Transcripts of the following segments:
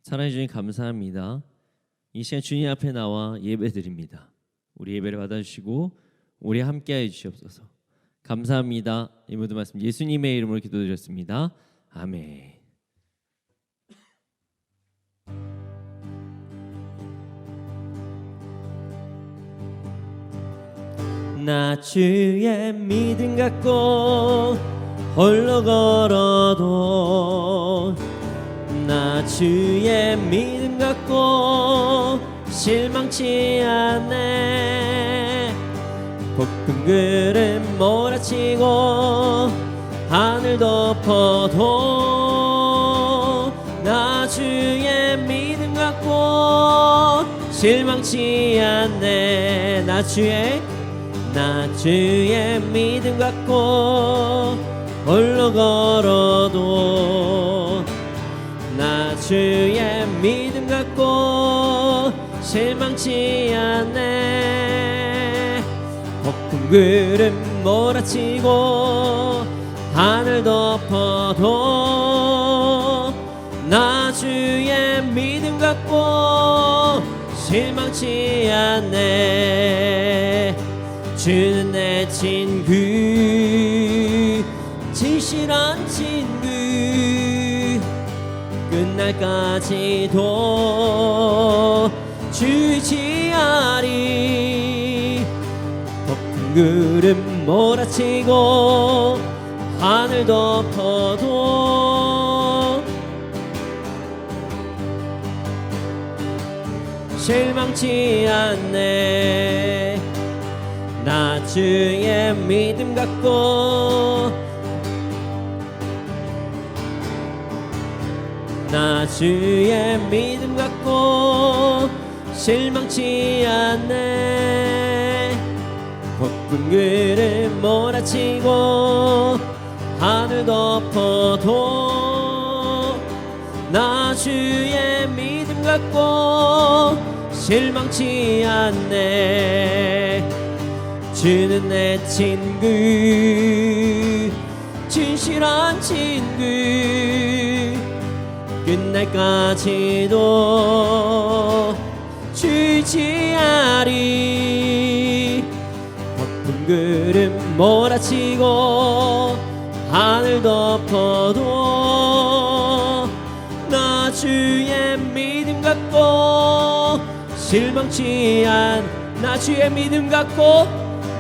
사랑해 주님 감사합니다. 이 시간 주님 앞에 나와 예배드립니다. 우리 예배를 받아주시고 우리 함께해 주시옵소서. 감사합니다. 이 모든 말씀 예수님의 이름으로 기도드렸습니다. 아멘. 나 주의 믿음 갖고 홀로 걸어도 나 주의 믿음 갖고 실망치 않네. 폭풍 구름 몰아치고 하늘 덮어도 나 주의 믿음 갖고 실망치 않네. 나 주의 믿음 갖고 홀로 걸어도 나 주의 믿음 갖고 실망치 않네. 폭풍 구름 몰아치고 하늘 덮어도 나 주의 믿음 갖고 실망치 않네. 주는 내 친구, 진실한 친구, 끝날까지도 주의하리. 폭풍 구름 몰아치고 하늘 덮어도 실망치 않네. 나 주의 믿음 갖고 나 주의 믿음 갖고 실망치 않네. 폭풍 구름 몰아치고 하늘 덮어도 나 주의 믿음 갖고 실망치 않네. 주는 내 친구, 진실한 친구, 끝날까지도 주의하리. 폭풍 구름 몰아치고 하늘 덮어도 나 주의 믿음 갖고 실망치 나 주의 믿음 갖고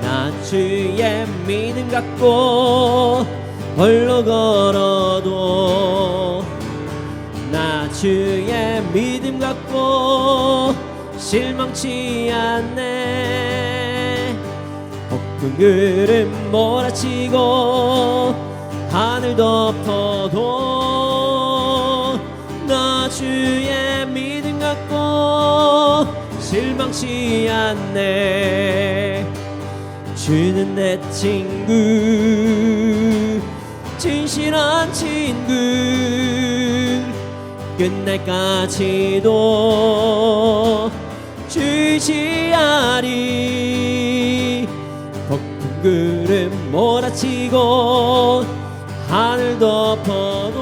나 주의 믿음 갖고 홀로 걸어도 나 주의 믿음 갖고 실망치 않네. 폭풍 구름 몰아치고 하늘 덮어도 나 주의 믿음 갖고 실망치 않네. 주는 내 친구, 진실한 친구, 끝날까지도 주의하리. 폭풍 구름 몰아치고 하늘 덮어도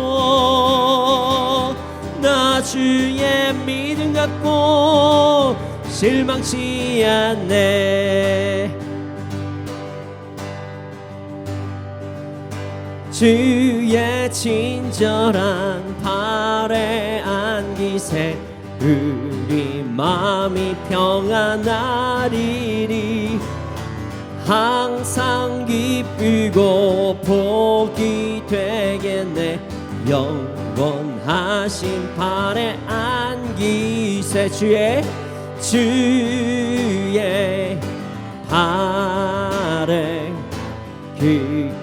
나 주의 믿음 갖고 실망치 않네. 주의 친절한 발에 안기세 우리 마음이 평안하리리. 항상 기쁘고 복이 되겠네. 영원하신 발에 안기세 주의 발에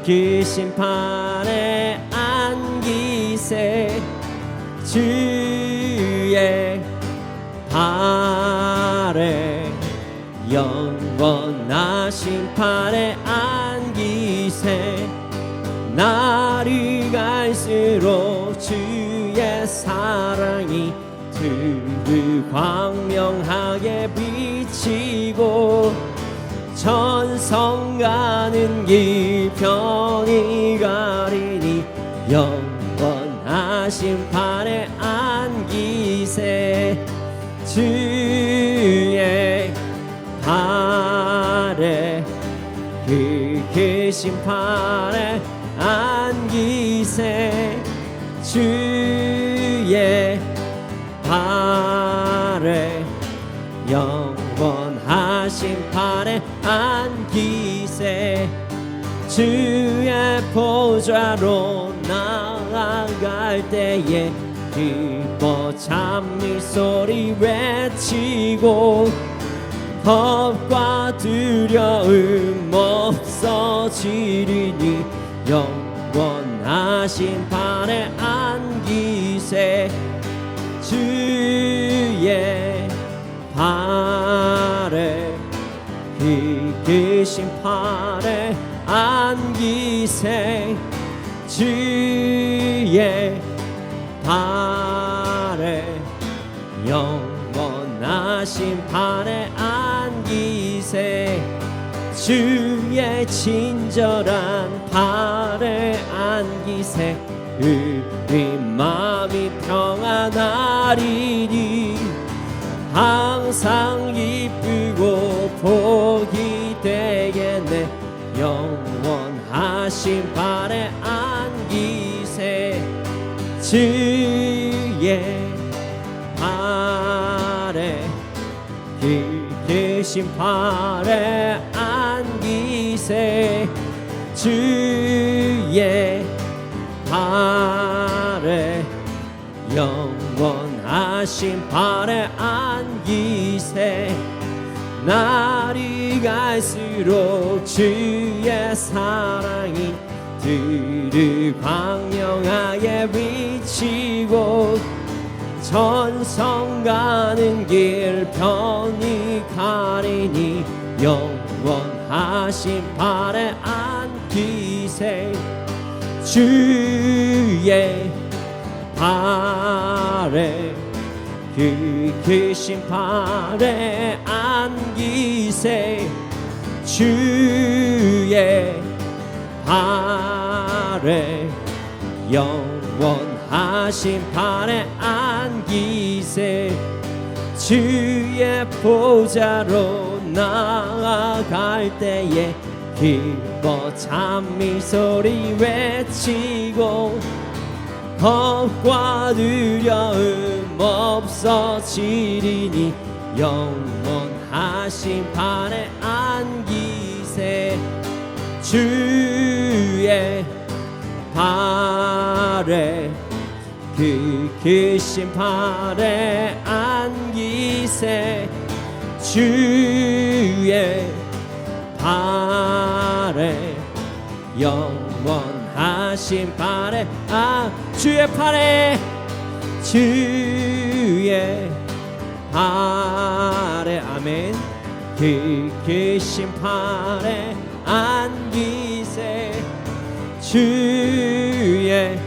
크신 발에 안기세. 주의 발에 영원하신 발에 안기세. 날이 갈수록 주의 사랑이 두 광명하게 비치고 천성 가는 길 편히 가리니 영원하신 발에 안기세. 심판에 안기세 주의 발에 영원한 심판에 안기세 주의 보좌로 나아갈 때에 기뻐 찬미 소리 외치고 겁과 두려움 없어지리니 영원한 심판에 안기세 주의 발에 그 심판에 안기세 주의 발에 영원한 심판에 안기세 주의 친절한 발에 안기세 우리 마음이 평안하리니 항상 기쁘고 복이 되겠네 영원한 심판에 안기세 주의 발에 그 심판에 안기세 주의 발에 영원한 심판에 안기세 날이 갈수록 주의 사랑이 들을 광명하게 비치고 전성 가는 길 편히 가리니 영원한 심판에 안기세 주의 발에 그 심판에 안기세 주의 발에 영원한 심판에 안기세 주의 보좌로 나아갈 때에 기뻐 찬미 소리 외치고 겁과 두려움 없어지리니 영원한 심판에 안기세 주의 발에 그 심판에 안기세 주의 발에 영원한 심판에 주의 팔에 주의 발에 아멘 그 심판에 안기세 주의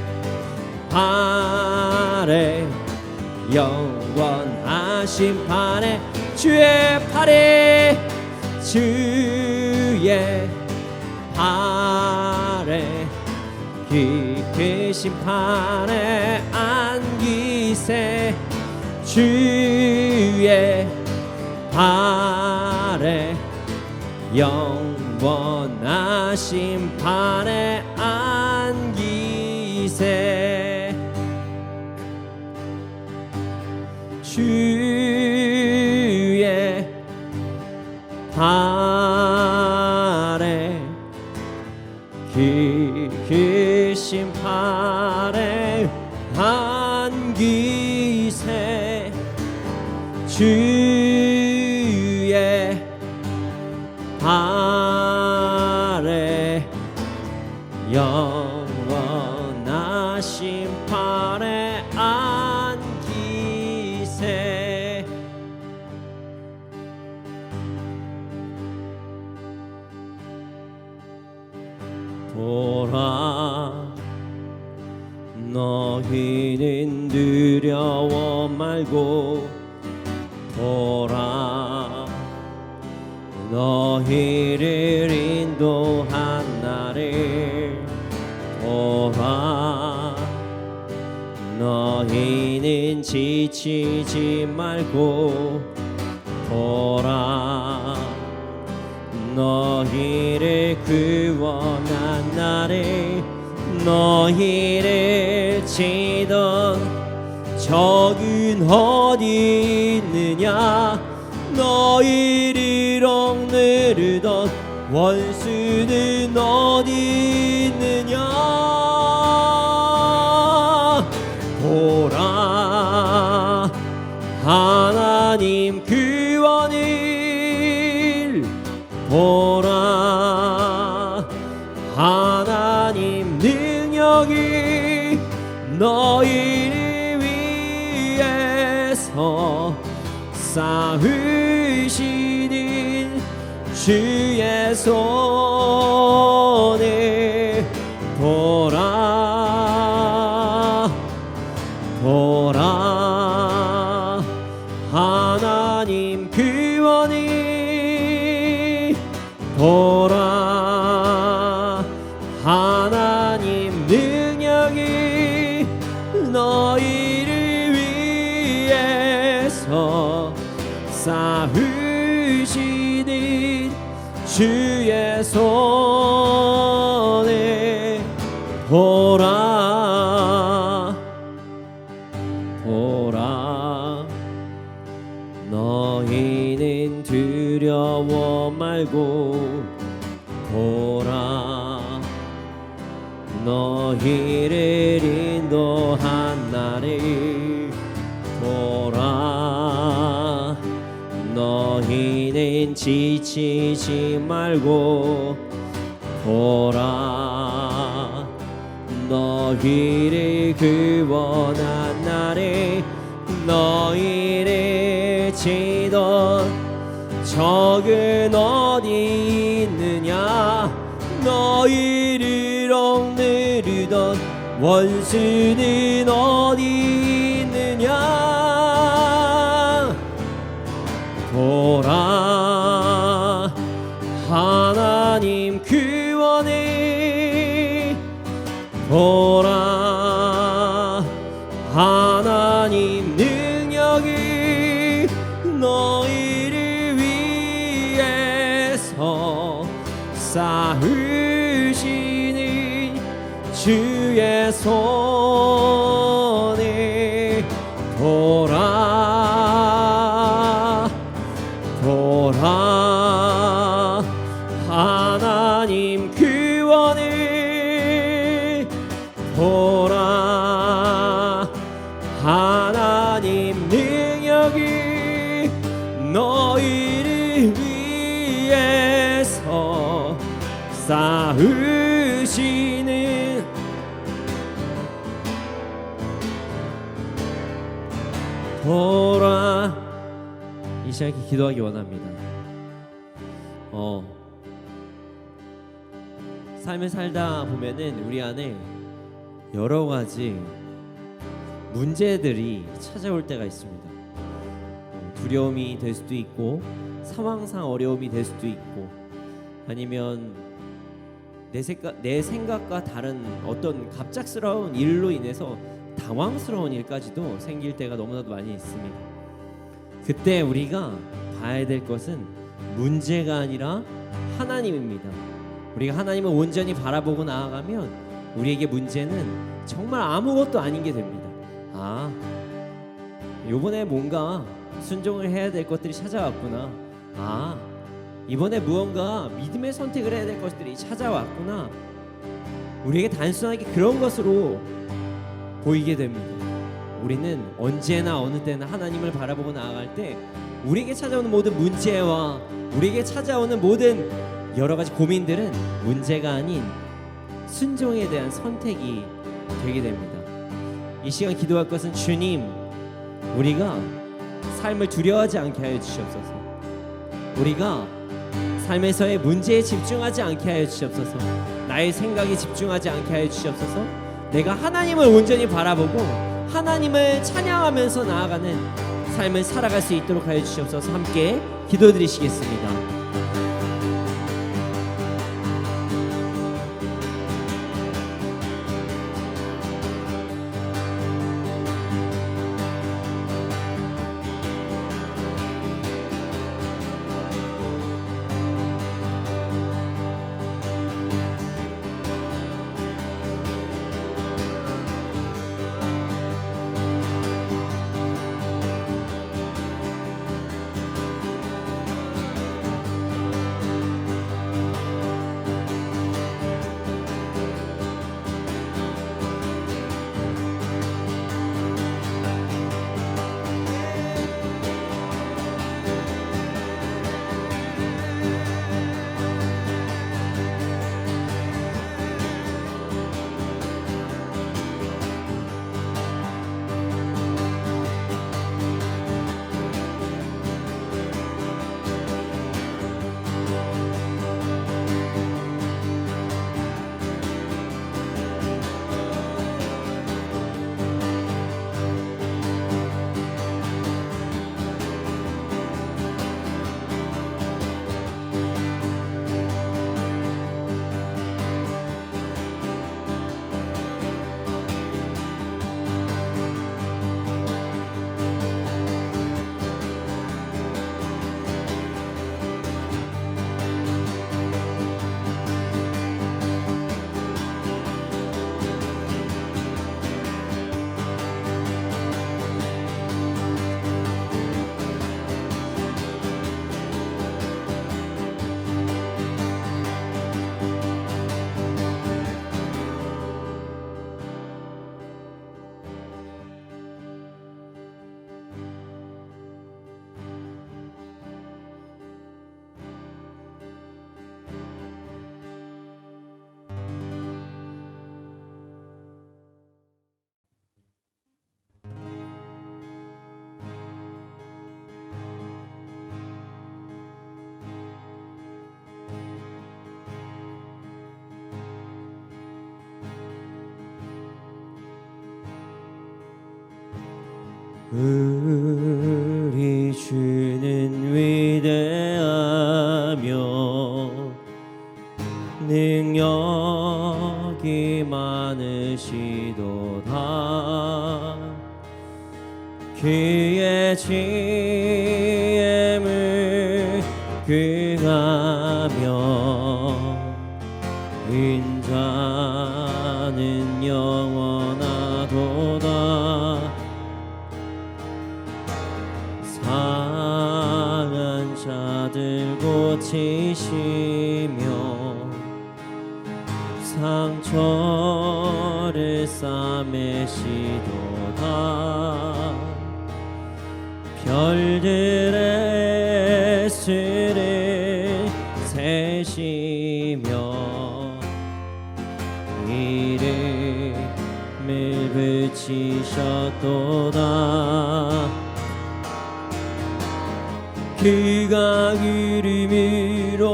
발에 영원한 심판에 주의 팔에 주의 발에 그 심판에 안기세 주의 발에 영원한 심판에 안기세 주의 발에 그 심판에 안기세 주의 발에 영원한 심판에 안기세 보라 너희는 두려워 말고 보라 너희를 인도한 나를 보라 너희는 지치지 말고 보라 너희를 구원한 날에 너희를 치던 적은 어디 있느냐 너희를 억누르던 원수는 어디 있느냐 보라 하나님 구원을 보라 하나님 능력이 너희를 위해서 쌓으시는 주의 손에 보라 보라 하나님 구원이 보라 하나님 능력이 너희를 위해서 쌓으시는 주의 손에 보라 보라 너희는 두려워 말고 보라 너희를 인도한 나를 보라 너희는 지치지 말고 보라 너희를 구원한 날에 너희를 치던 적은 어디 있느냐 너희를 억누르던 원수는 어디 있느냐 보라 하나님 구원을 보라 하나님 능력이 너희를 위해서 쌓으시는 주의 손에 보라 보라 하나님 구원을 보라 하나님 능력이 너희를 위해서 쌓으시는 보라 이 시간에 기도하기 원합니다. 삶을 살다 보면은 우리 안에 여러 가지 문제들이 찾아올 때가 있습니다. 두려움이 될 수도 있고 상황상 어려움이 될 수도 있고 아니면 내 생각과 다른 어떤 갑작스러운 일로 인해서 당황스러운 일까지도 생길 때가 너무나도 많이 있습니다. 그때 우리가 봐야 될 것은 문제가 아니라 하나님입니다. 우리가 하나님을 온전히 바라보고 나아가면 우리에게 문제는 정말 아무것도 아닌 게 됩니다. 요번에 뭔가 순종을 해야 될 것들이 찾아왔구나. 이번에 무언가 믿음의 선택을 해야 될 것들이 찾아왔구나. 우리에게 단순하게 그런 것으로 보이게 됩니다. 우리는 언제나 어느 때나 하나님을 바라보고 나아갈 때 우리에게 찾아오는 모든 문제와 우리에게 찾아오는 모든 여러 가지 고민들은 문제가 아닌 순종에 대한 선택이 되게 됩니다. 이 시간 기도할 것은 주님, 우리가 삶을 두려워하지 않게 하여 주시옵소서. 우리가 삶에서의 문제에 집중하지 않게 하여 주시옵소서. 나의 생각에 집중하지 않게 하여 주시옵소서. 내가 하나님을 온전히 바라보고 하나님을 찬양하면서 나아가는 삶을 살아갈 수 있도록 하여 주시옵소서. 함께 기도드리시겠습니다. 우리 주는 위대하며 능력이 많으시도다. 그의 지혜를 구하며 인자는 영원하도다. 상한 자들 고치시며 상처를 싸매시도다. 별들의 수를 세시며 이름을 붙이셨도다. 그가 이름으로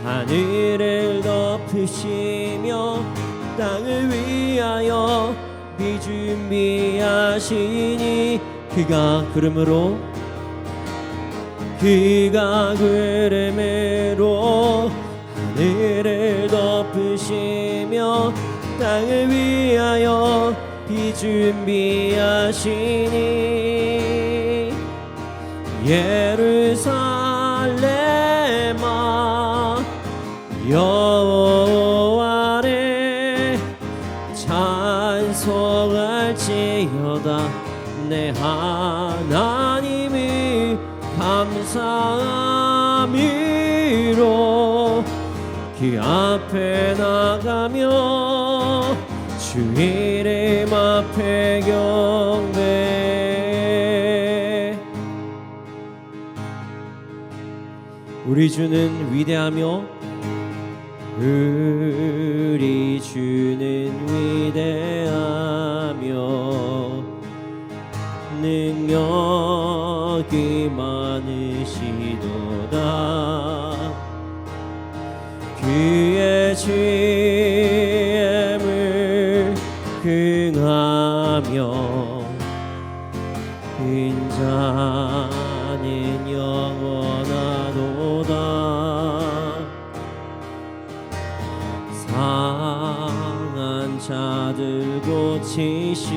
하늘을 덮으시며 땅을 위하여 비 준비하시니 그가 구름으로 하늘을 덮으시며 땅을 위하여 비 준비하시니 예루살렘아 여호와를 찬송할지어다. 내 하나님을 감사함으로 그 앞에 나가며 주 이름 앞에 경배. 우리 주는 위대하며 우리 주는 위대하며 능력이 많으시도다. 그의 지혜를 긍하며 인자는 영원하도다. 상한 자들 고치시며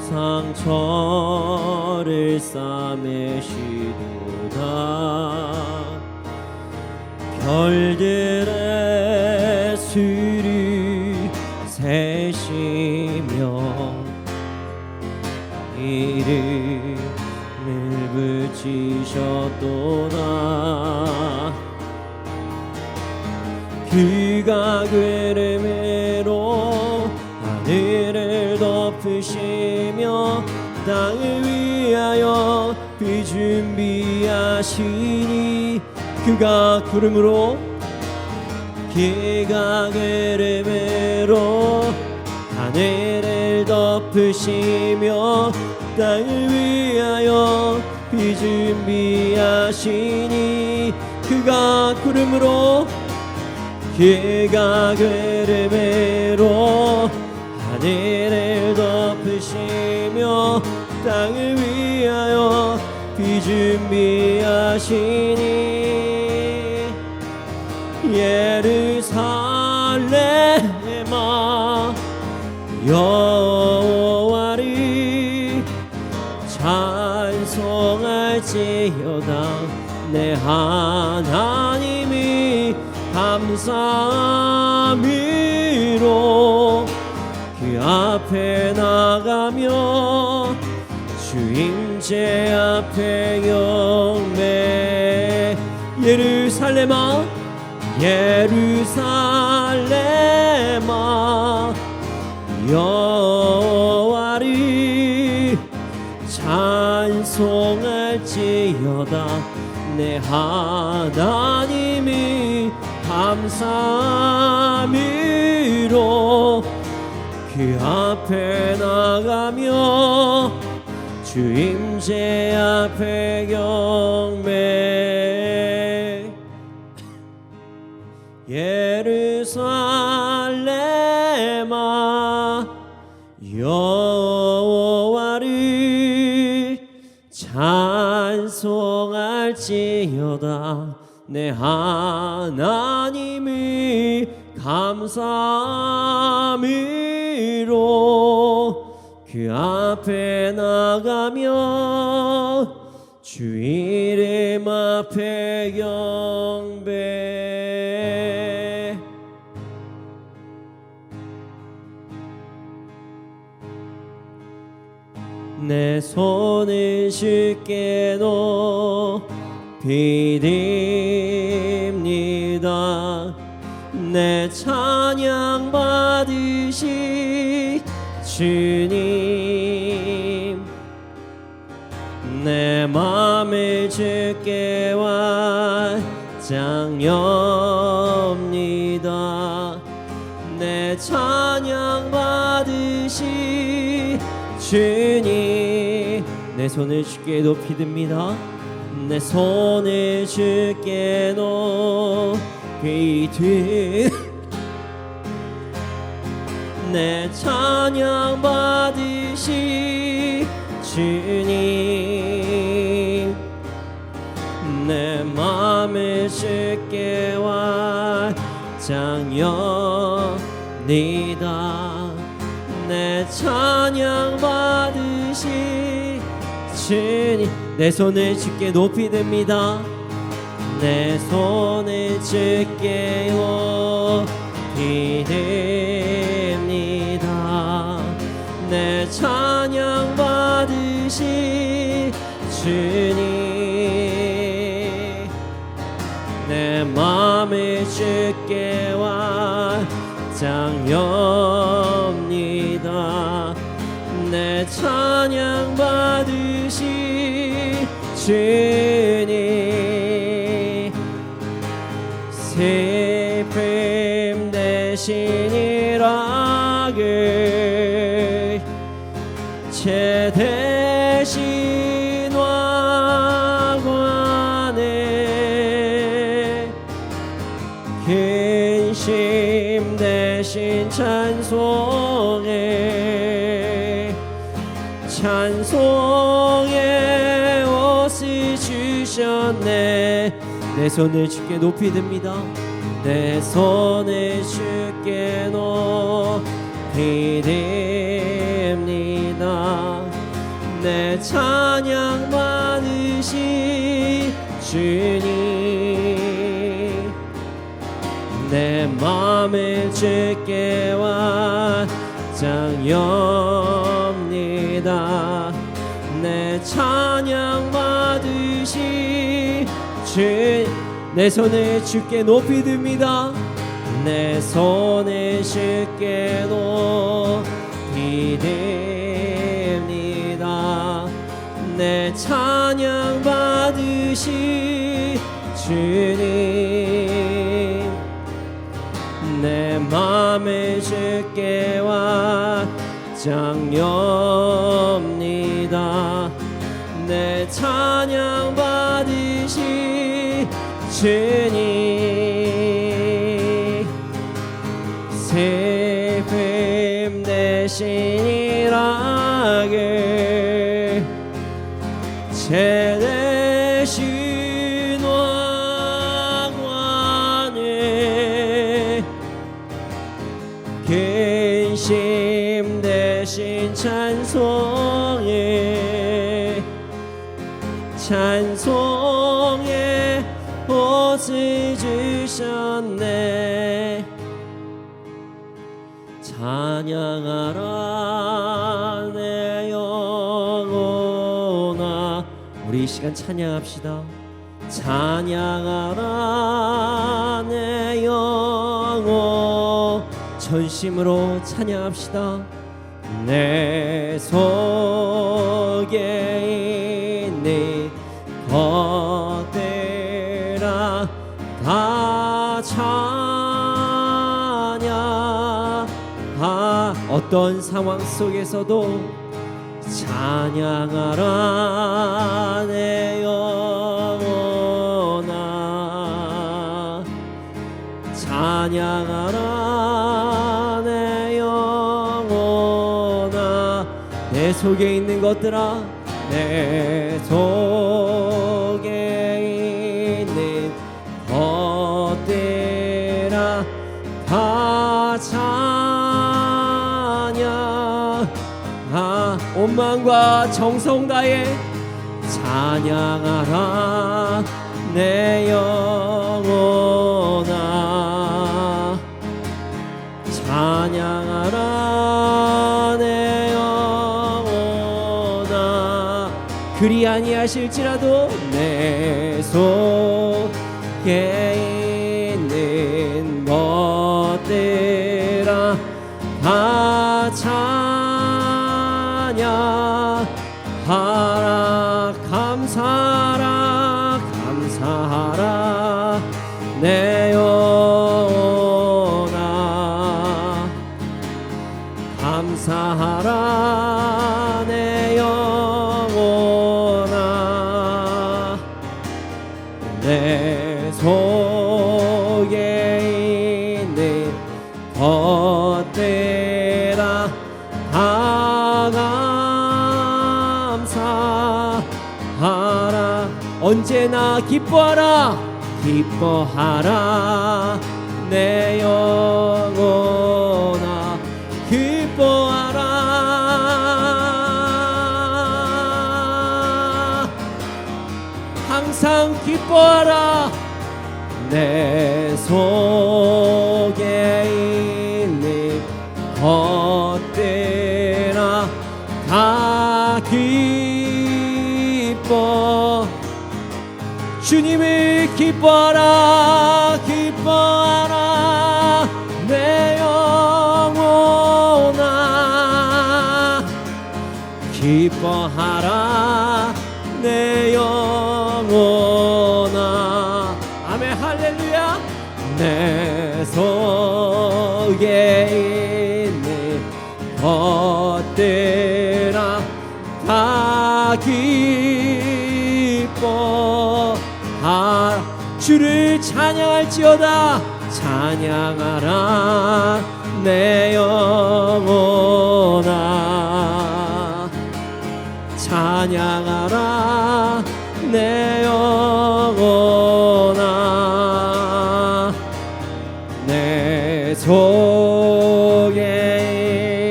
상처를 싸매시도다. 별들의 수를 세시며 이름을 붙이셨도다. 그가 구름으로 하늘을 덮으시며 땅을 위하여 비 준비하시니 그가 구름으로 하늘을 덮으시며 땅을 위하여 비 준비하시니 그가 구름으로 하늘을 덮으시며 땅을 위하여 비 준비하시니 예루살렘아 여호와를 찬송할지어다. 내 하나님이 감사함으로 그 앞에 나가며 주임제 앞에 경배. 예루살렘아 예루살렘아 여호와를 찬송할지어다. 내 하나님이 감사함으로 그 앞에 나가며 주임제 앞에 경배. 예루살렘아 찬양하리로다. 내 하나님이 감사함으로 그 앞에 나가며 주 이름 앞에 경배. 내 손을 주께 높이 듭니다. 내 찬양 받으시 주님. 내 맘을 주께 완장엽니다. 내 찬양 받으시 주님. 내 손을 주께 높이 듭니다. 내 손을 주께 높이 듭. 내 찬양 받으시 주님. 내 맘을 주께 완장엽니다. 내 찬양 받으시 주님. 내 손을 주께 높이 듭니다. 내 손을 주께 높이 듭니다. 내 찬양 받으시 주님. 내 맘을 주께 완장엽니다. 내 찬양 받으시 주님. 슬픔 대신 일하길 죄 대신 와관에 근심 대신 찬송에 찬송의 옷을 주셨네. 내 손을 주께 높이 듭니다. 내 손을 주께 높이 듭니다. 내 찬양 받으시 주님. 내 맘을 주께 완장엽니다. 내 찬양 받으시 주님. 내 손을 주께 높이 듭니다. 내 손을 주께 높이 듭니다. 내 찬양 받으시 주님. 내 맘을 주께 완장엽니다. 내 찬양 받으시 주님. 슬픔 대신 일하길 죄 대신 와관에 근심 대신 찬송에 찬송에 옷을 주셨네. 찬양하라 내 영혼아. 우리 이 시간 찬양합시다. 찬양하라 내 영혼. 전심으로 찬양합시다. 내 속에 있는 것들아 다 찬양하. 어떤 상황 속에서도 찬양하라 내 영혼아. 찬양하라 내 영혼아. 내 속에 있는 것들아 내 속에 있는 찬양 온 마음과 정성 다해 찬양하라 내 영혼아 찬양하라 내 영혼아 그리 아니하실지라도 내 속에 있는 것들아 다 찬양하라 감사하라 감사하라 내 영혼아 감사하라 내 영혼아 내 속에 있는 것들아 다 감사하라 언제나 기뻐하라 기뻐하라 내 영혼아 기뻐하라 항상 기뻐하라 내 속에 있는 것들아 다 기뻐 주님을 기뻐하라 기뻐하라 내 영혼아 기뻐하라 내 영혼아 아멘 할렐루야 내 속에 있는 것들아 다 기뻐하라 주를 찬양할지어다 찬양하라 내 영혼아 찬양하라 내 영혼아 내 속에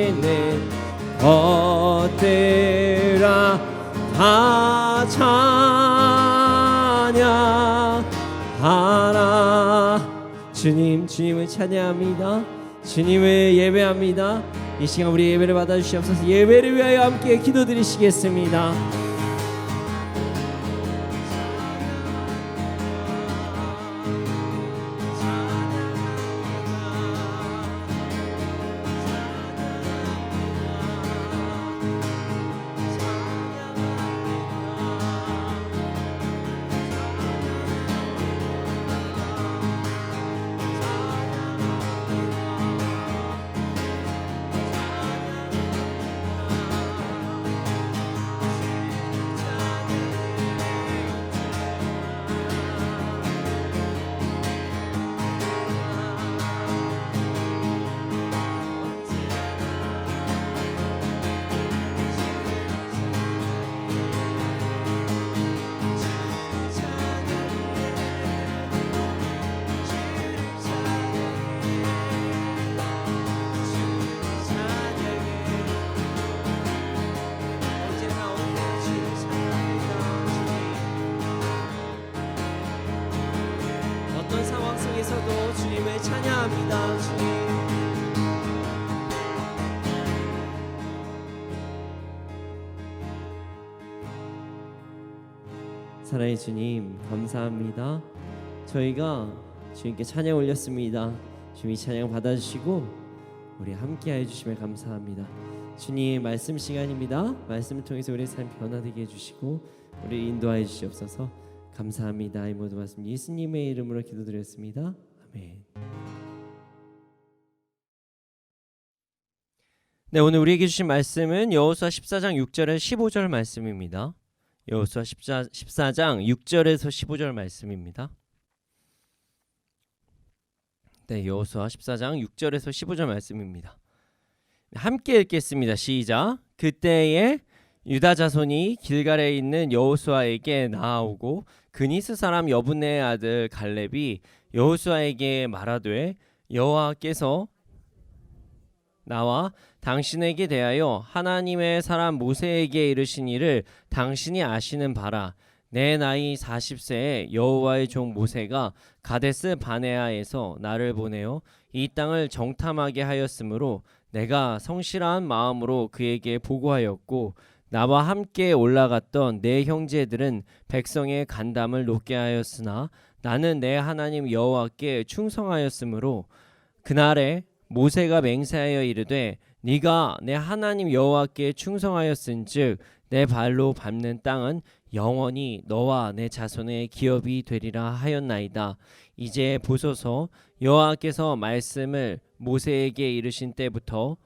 있는 것들아 다 찬양하라 주님을 찬양합니다 주님을 예배합니다 이 시간 우리 예배를 받아주시옵소서 예배를 위하여 함께 기도드리시겠습니다 속에서도 주님을 찬양합니다. 주님. 사랑의 주님 감사합니다. 저희가 주님께 찬양 올렸습니다. 주님이 찬양 받아주시고 우리 함께해 주심에 감사합니다. 주님 말씀 시간입니다. 말씀을 통해서 우리의 삶 변화되게 해주시고 우리 인도하여 주시옵소서. 감사합니다. 이 모든 말씀 예수님의 이름으로 기도드렸습니다. 아멘. 네, 오늘 우리에게 주신 말씀은 여호수아 14장 6절에서 15절 말씀입니다. 여호수아 14장 6절에서 15절 말씀입니다. 네, 여호수아 14장 6절에서 15절 말씀입니다. 함께 읽겠습니다. 시작. 그때에 유다 자손이 길갈에 있는 여호수아에게 나아오고 그니스 사람 여분네의 아들 갈렙이 여호수아에게 말하되 여호와께서 나와 당신에게 대하여 하나님의 사람 모세에게 이르신 일을 당신이 아시는 바라. 내 나이 40세에 여호와의 종 모세가 가데스 바네아에서 나를 보내어 이 땅을 정탐하게 하였으므로 내가 성실한 마음으로 그에게 보고하였고 나와 함께 올라갔던 내 형제들은 백성의 간담을 높게 하였으나 나는 내 하나님 여호와께 충성하였으므로 그날에 모세가 맹세하여 이르되 네가 내 하나님 여호와께 충성하였은즉 내 발로 밟는 땅은 영원히 너와 내 자손의 기업이 되리라 하였나이다. 이제 보소서 여호와께서 말씀을 모세에게 이르신 때부터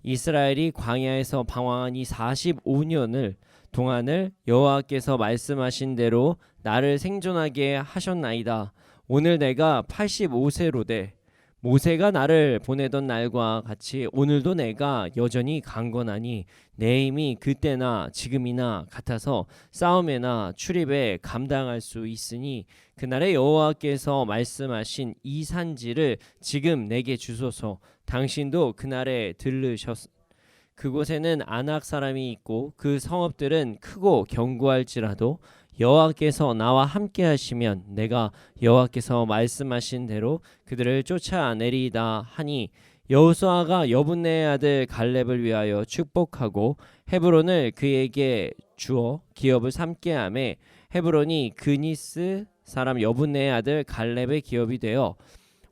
이스라엘이 광야에서 방황한 이 45년을 동안을 여호와께서 말씀하신 대로 나를 생존하게 하셨나이다. 오늘 내가 85세로 돼 모세가 나를 보내던 날과 같이 오늘도 내가 여전히 강건하니 내 힘이 그때나 지금이나 같아서 싸움에나 출입에 감당할 수 있으니 그날에 여호와께서 말씀하신 이 산지를 지금 내게 주소서. 당신도 그날에 들르셨 그곳에는 아낙 사람이 있고 그 성읍들은 크고 견고할지라도 여호와께서 나와 함께 하시면 내가 여호와께서 말씀하신 대로 그들을 쫓아내리이다 하니 여호수아가 여분네의 아들 갈렙을 위하여 축복하고 헤브론을 그에게 주어 기업을 삼게 하매 헤브론이 그니스 사람 여분네의 아들 갈렙의 기업이 되어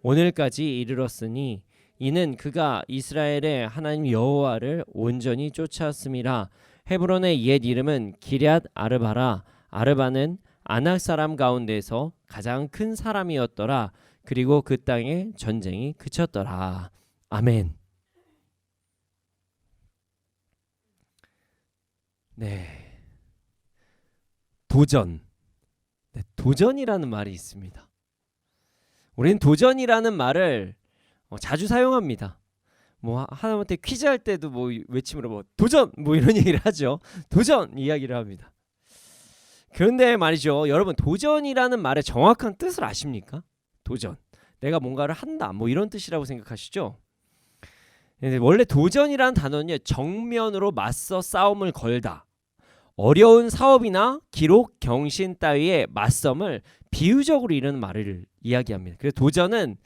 오늘까지 이르렀으니 이는 그가 이스라엘의 하나님 여호와를 온전히 쫓았음이라. 헤브론의 옛 이름은 기럇 아르바라. 아르바는 아낙 사람 가운데서 가장 큰 사람이었더라. 그리고 그 땅에 전쟁이 그쳤더라. 아멘. 네. 도전. 네, 도전이라는 말이 있습니다. 우리는 도전이라는 말을 자주 사용합니다. 뭐 하나님한테 퀴즈할 때도 뭐 외침으로 뭐 도전 뭐 이런 얘기를 하죠. 도전 이야기를 합니다. 그런데 말이죠, 여러분 도전이라는 말의 정확한 뜻을 아십니까? 도전, 내가 뭔가를 한다 뭐 이런 뜻이라고 생각하시죠? 원래 도전이라는 단어는요, 정면으로 맞서 싸움을 걸다, 어려운 사업이나 기록, 경신 따위의 맞섬을 비유적으로 이르는 말을 이야기합니다. 그래서 도전은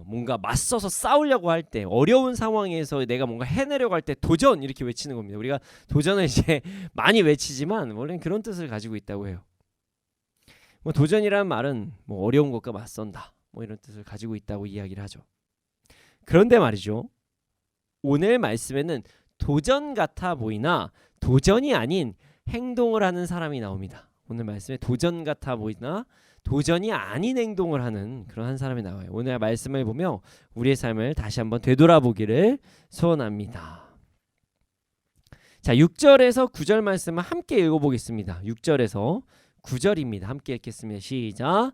뭔가 맞서서 싸우려고 할 때, 어려운 상황에서 내가 뭔가 해내려고 할 때 도전 이렇게 외치는 겁니다. 우리가 도전을 이제 많이 외치지만 원래는 그런 뜻을 가지고 있다고 해요. 뭐 도전이라는 말은 뭐 어려운 것과 맞선다 뭐 이런 뜻을 가지고 있다고 이야기를 하죠. 그런데 말이죠, 오늘 말씀에는 도전 같아 보이나 도전이 아닌 행동을 하는 사람이 나옵니다. 오늘 말씀에 도전 같아 보이나 도전이 아닌 행동을 하는 그런 한 사람이 나와요. 오늘 말씀을 보며 우리의 삶을 다시 한번 되돌아보기를 소원합니다. 자, 6절에서 9절 말씀을 함께 읽어보겠습니다. 6절에서 9절입니다. 함께 읽겠습니다. 시작.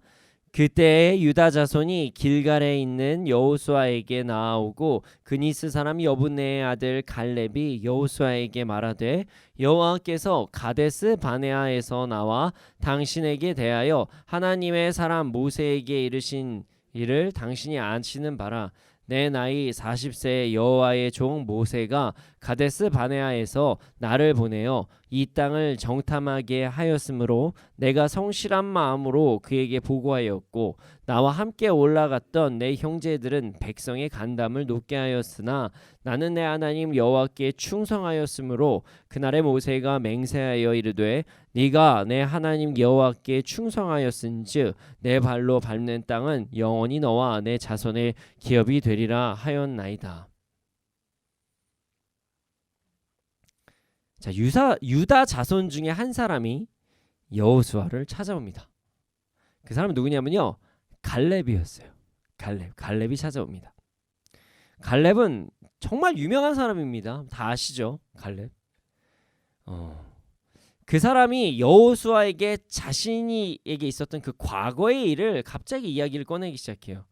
그때 유다 자손이 길갈에 있는 여호수아에게 나아오고 그니스 사람 여분네의 아들 갈렙이 여호수아에게 말하되 여호와께서 가데스 바네아에서 나와 당신에게 대하여 하나님의 사람 모세에게 이르신 일을 당신이 아시는 바라. 내 나이 40세의 여호와의 종 모세가 가데스 바네아에서 나를 보내어 이 땅을 정탐하게 하였으므로 내가 성실한 마음으로 그에게 보고하였고 나와 함께 올라갔던 내 형제들은 백성의 간담을 높게 하였으나 나는 내 하나님 여호와께 충성하였으므로 그날에 모세가 맹세하여 이르되 네가 내 하나님 여호와께 충성하였은즉 내 발로 밟는 땅은 영원히 너와 내 자손의 기업이 되리라 하였나이다. 자, 유다 자손 중에 한 사람이 여호수아를 찾아옵니다. 그 사람은 누구냐면요, 갈렙이었어요. 갈렙이 찾아옵니다. 갈렙은 정말 유명한 사람입니다. 다 아시죠? 갈렙. 그 사람이 여호수아에게 자신이에게 있었던 그 과거의 일을 갑자기 이야기를 꺼내기 시작해요.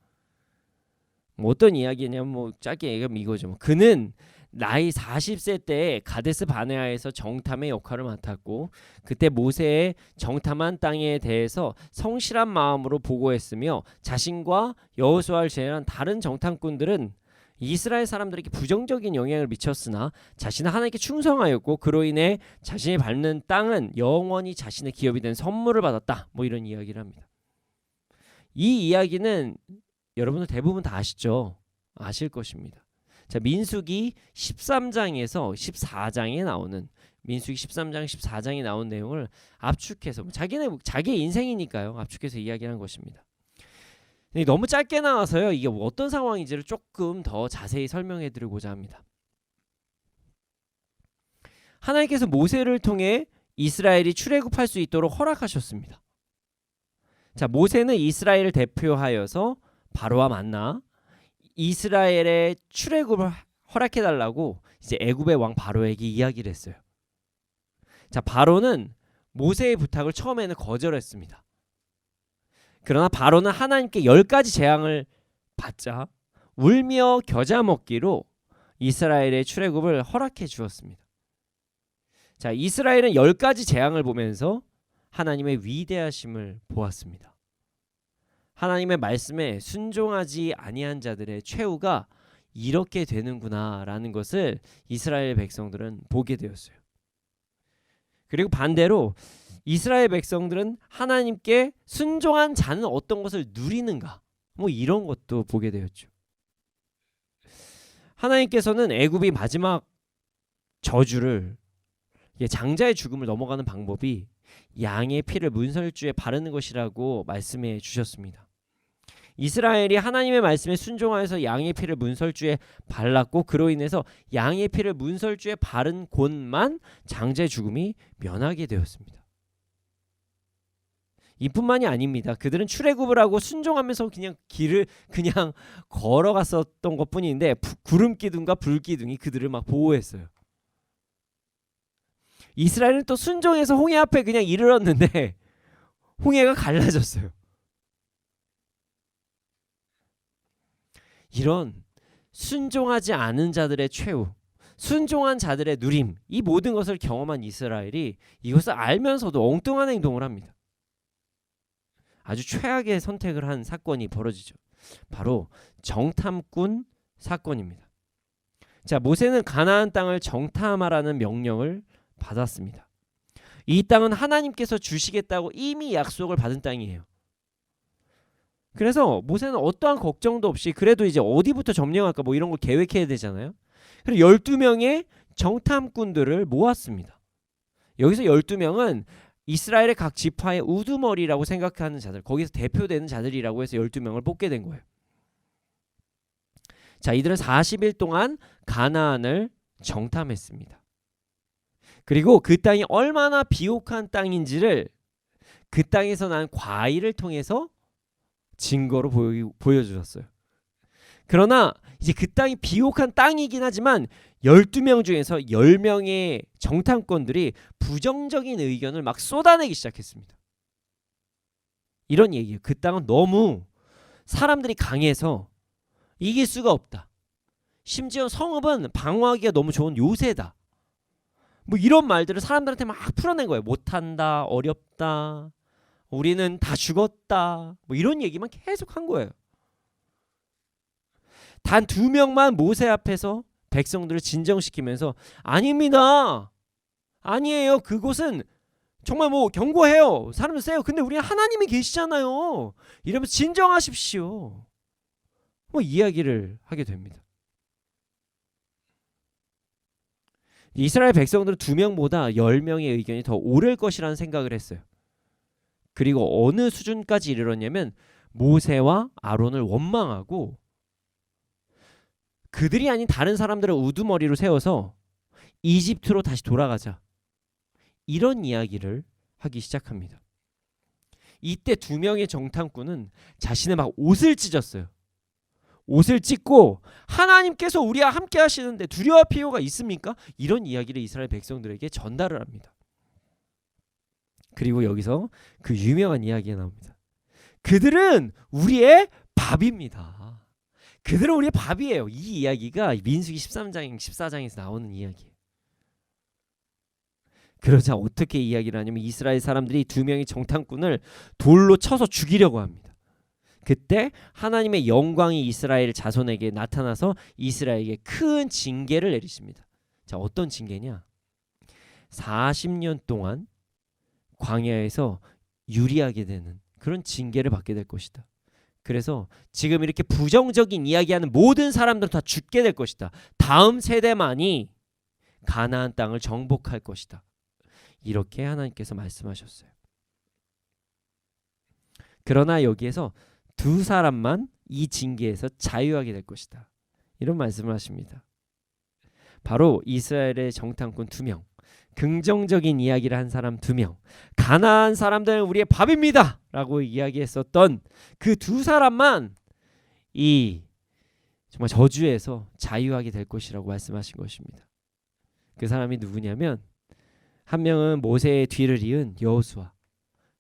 뭐 어떤 이야기냐면 뭐 짧게 얘기하면 이거죠. 그는 나이 40세 때 가데스 바네아에서 정탐의 역할을 맡았고 그때 모세의 정탐한 땅에 대해서 성실한 마음으로 보고했으며 자신과 여호수아를 제외한 다른 정탐꾼들은 이스라엘 사람들에게 부정적인 영향을 미쳤으나 자신은 하나님께 충성하였고 그로 인해 자신이 밟는 땅은 영원히 자신의 기업이 된 선물을 받았다. 뭐 이런 이야기를 합니다. 이 이야기는 여러분들 대부분 다 아시죠? 아실 것입니다. 자, 민수기 13장에서 14장에 나오는 민수기 13장 14장에 나온 내용을 압축해서 자기의 인생이니까요. 압축해서 이야기한 것입니다. 너무 짧게 나와서요. 이게 어떤 상황인지를 조금 더 자세히 설명해 드리고자 합니다. 하나님께서 모세를 통해 이스라엘이 출애굽할 수 있도록 허락하셨습니다. 자, 모세는 이스라엘을 대표하여서 바로와 만나 이스라엘의 출애굽을 허락해 달라고 이제 애굽의 왕 바로에게 이야기를 했어요. 자, 바로는 모세의 부탁을 처음에는 거절했습니다. 그러나 바로는 하나님께 10가지 재앙을 받자 울며 겨자 먹기로 이스라엘의 출애굽을 허락해 주었습니다. 자, 이스라엘은 10가지 재앙을 보면서 하나님의 위대하심을 보았습니다. 하나님의 말씀에 순종하지 아니한 자들의 최후가 이렇게 되는구나라는 것을 이스라엘 백성들은 보게 되었어요. 그리고 반대로 이스라엘 백성들은 하나님께 순종한 자는 어떤 것을 누리는가, 뭐 이런 것도 보게 되었죠. 하나님께서는 애굽이 마지막 저주를, 장자의 죽음을 넘어가는 방법이 양의 피를 문설주에 바르는 것이라고 말씀해 주셨습니다. 이스라엘이 하나님의 말씀에 순종하여서 양의 피를 문설주에 발랐고 그로 인해서 양의 피를 문설주에 바른 곳만 장자의 죽음이 면하게 되었습니다. 이뿐만이 아닙니다. 그들은 출애굽을 하고 순종하면서 그냥 길을 그냥 걸어갔었던 것뿐인데 구름 기둥과 불 기둥이 그들을 막 보호했어요. 이스라엘은 또 순종해서 홍해 앞에 그냥 이르렀는데 홍해가 갈라졌어요. 이런 순종하지 않은 자들의 최후, 순종한 자들의 누림, 이 모든 것을 경험한 이스라엘이 이것을 알면서도 엉뚱한 행동을 합니다. 아주 최악의 선택을 한 사건이 벌어지죠. 바로 정탐꾼 사건입니다. 자, 모세는 가나안 땅을 정탐하라는 명령을 받았습니다. 이 땅은 하나님께서 주시겠다고 이미 약속을 받은 땅이에요. 그래서 모세는 어떠한 걱정도 없이 그래도 이제 어디부터 점령할까 뭐 이런 걸 계획해야 되잖아요. 그래서 12명의 정탐꾼들을 모았습니다. 여기서 12명은 이스라엘의 각 지파의 우두머리라고 생각하는 자들, 거기서 대표되는 자들이라고 해서 12명을 뽑게 된 거예요. 자, 이들은 40일 동안 가나안을 정탐했습니다. 그리고 그 땅이 얼마나 비옥한 땅인지를 그 땅에서 난 과일을 통해서 증거로 보여주셨어요. 그러나 이제 그 땅이 비옥한 땅이긴 하지만 12명 중에서 10명의 정탐꾼들이 부정적인 의견을 막 쏟아내기 시작했습니다. 이런 얘기예요. 그 땅은 너무 사람들이 강해서 이길 수가 없다. 심지어 성읍은 방어하기가 너무 좋은 요새다. 뭐 이런 말들을 사람들한테 막 풀어낸 거예요. 못한다, 어렵다, 우리는 다 죽었다, 뭐 이런 얘기만 계속 한 거예요. 단 2명만 모세 앞에서 백성들을 진정시키면서 아닙니다, 아니에요, 그곳은 정말 뭐 견고해요, 사람들 세요, 근데 우리는 하나님이 계시잖아요, 이러면서 진정하십시오, 뭐 이야기를 하게 됩니다. 이스라엘 백성들은 2명보다 10명의 의견이 더 옳을 것이라는 생각을 했어요. 그리고 어느 수준까지 이르렀냐면 모세와 아론을 원망하고 그들이 아닌 다른 사람들을 우두머리로 세워서 이집트로 다시 돌아가자, 이런 이야기를 하기 시작합니다. 이때 2명의 정탐꾼은 자신의 막 옷을 찢었어요. 옷을 찢고 하나님께서 우리와 함께 하시는데 두려워할 필요가 있습니까? 이런 이야기를 이스라엘 백성들에게 전달을 합니다. 그리고 여기서 그 유명한 이야기가 나옵니다. 그들은 우리의 밥입니다. 그들은 우리의 밥이에요. 이 이야기가 민수기 13장, 14장에서 나오는 이야기예요. 그러자 어떻게 이야기를 하냐면 이스라엘 사람들이 2명의 정탐꾼을 돌로 쳐서 죽이려고 합니다. 그때 하나님의 영광이 이스라엘 자손에게 나타나서 이스라엘에게 큰 징계를 내리십니다. 자, 어떤 징계냐? 40년 동안 광야에서 유리하게 되는 그런 징계를 받게 될 것이다. 그래서 지금 이렇게 부정적인 이야기하는 모든 사람들은 다 죽게 될 것이다. 다음 세대만이 가나안 땅을 정복할 것이다. 이렇게 하나님께서 말씀하셨어요. 그러나 여기에서 두 사람만 이 징계에서 자유하게 될 것이다. 이런 말씀을 하십니다. 바로 이스라엘의 정탐꾼 2명, 긍정적인 이야기를 한 사람 2명, 가나안 사람들은 우리의 밥입니다 라고 이야기했었던 그 두 사람만 이 정말 저주에서 자유하게 될 것이라고 말씀하신 것입니다. 그 사람이 누구냐면 한 명은 모세의 뒤를 이은 여호수아,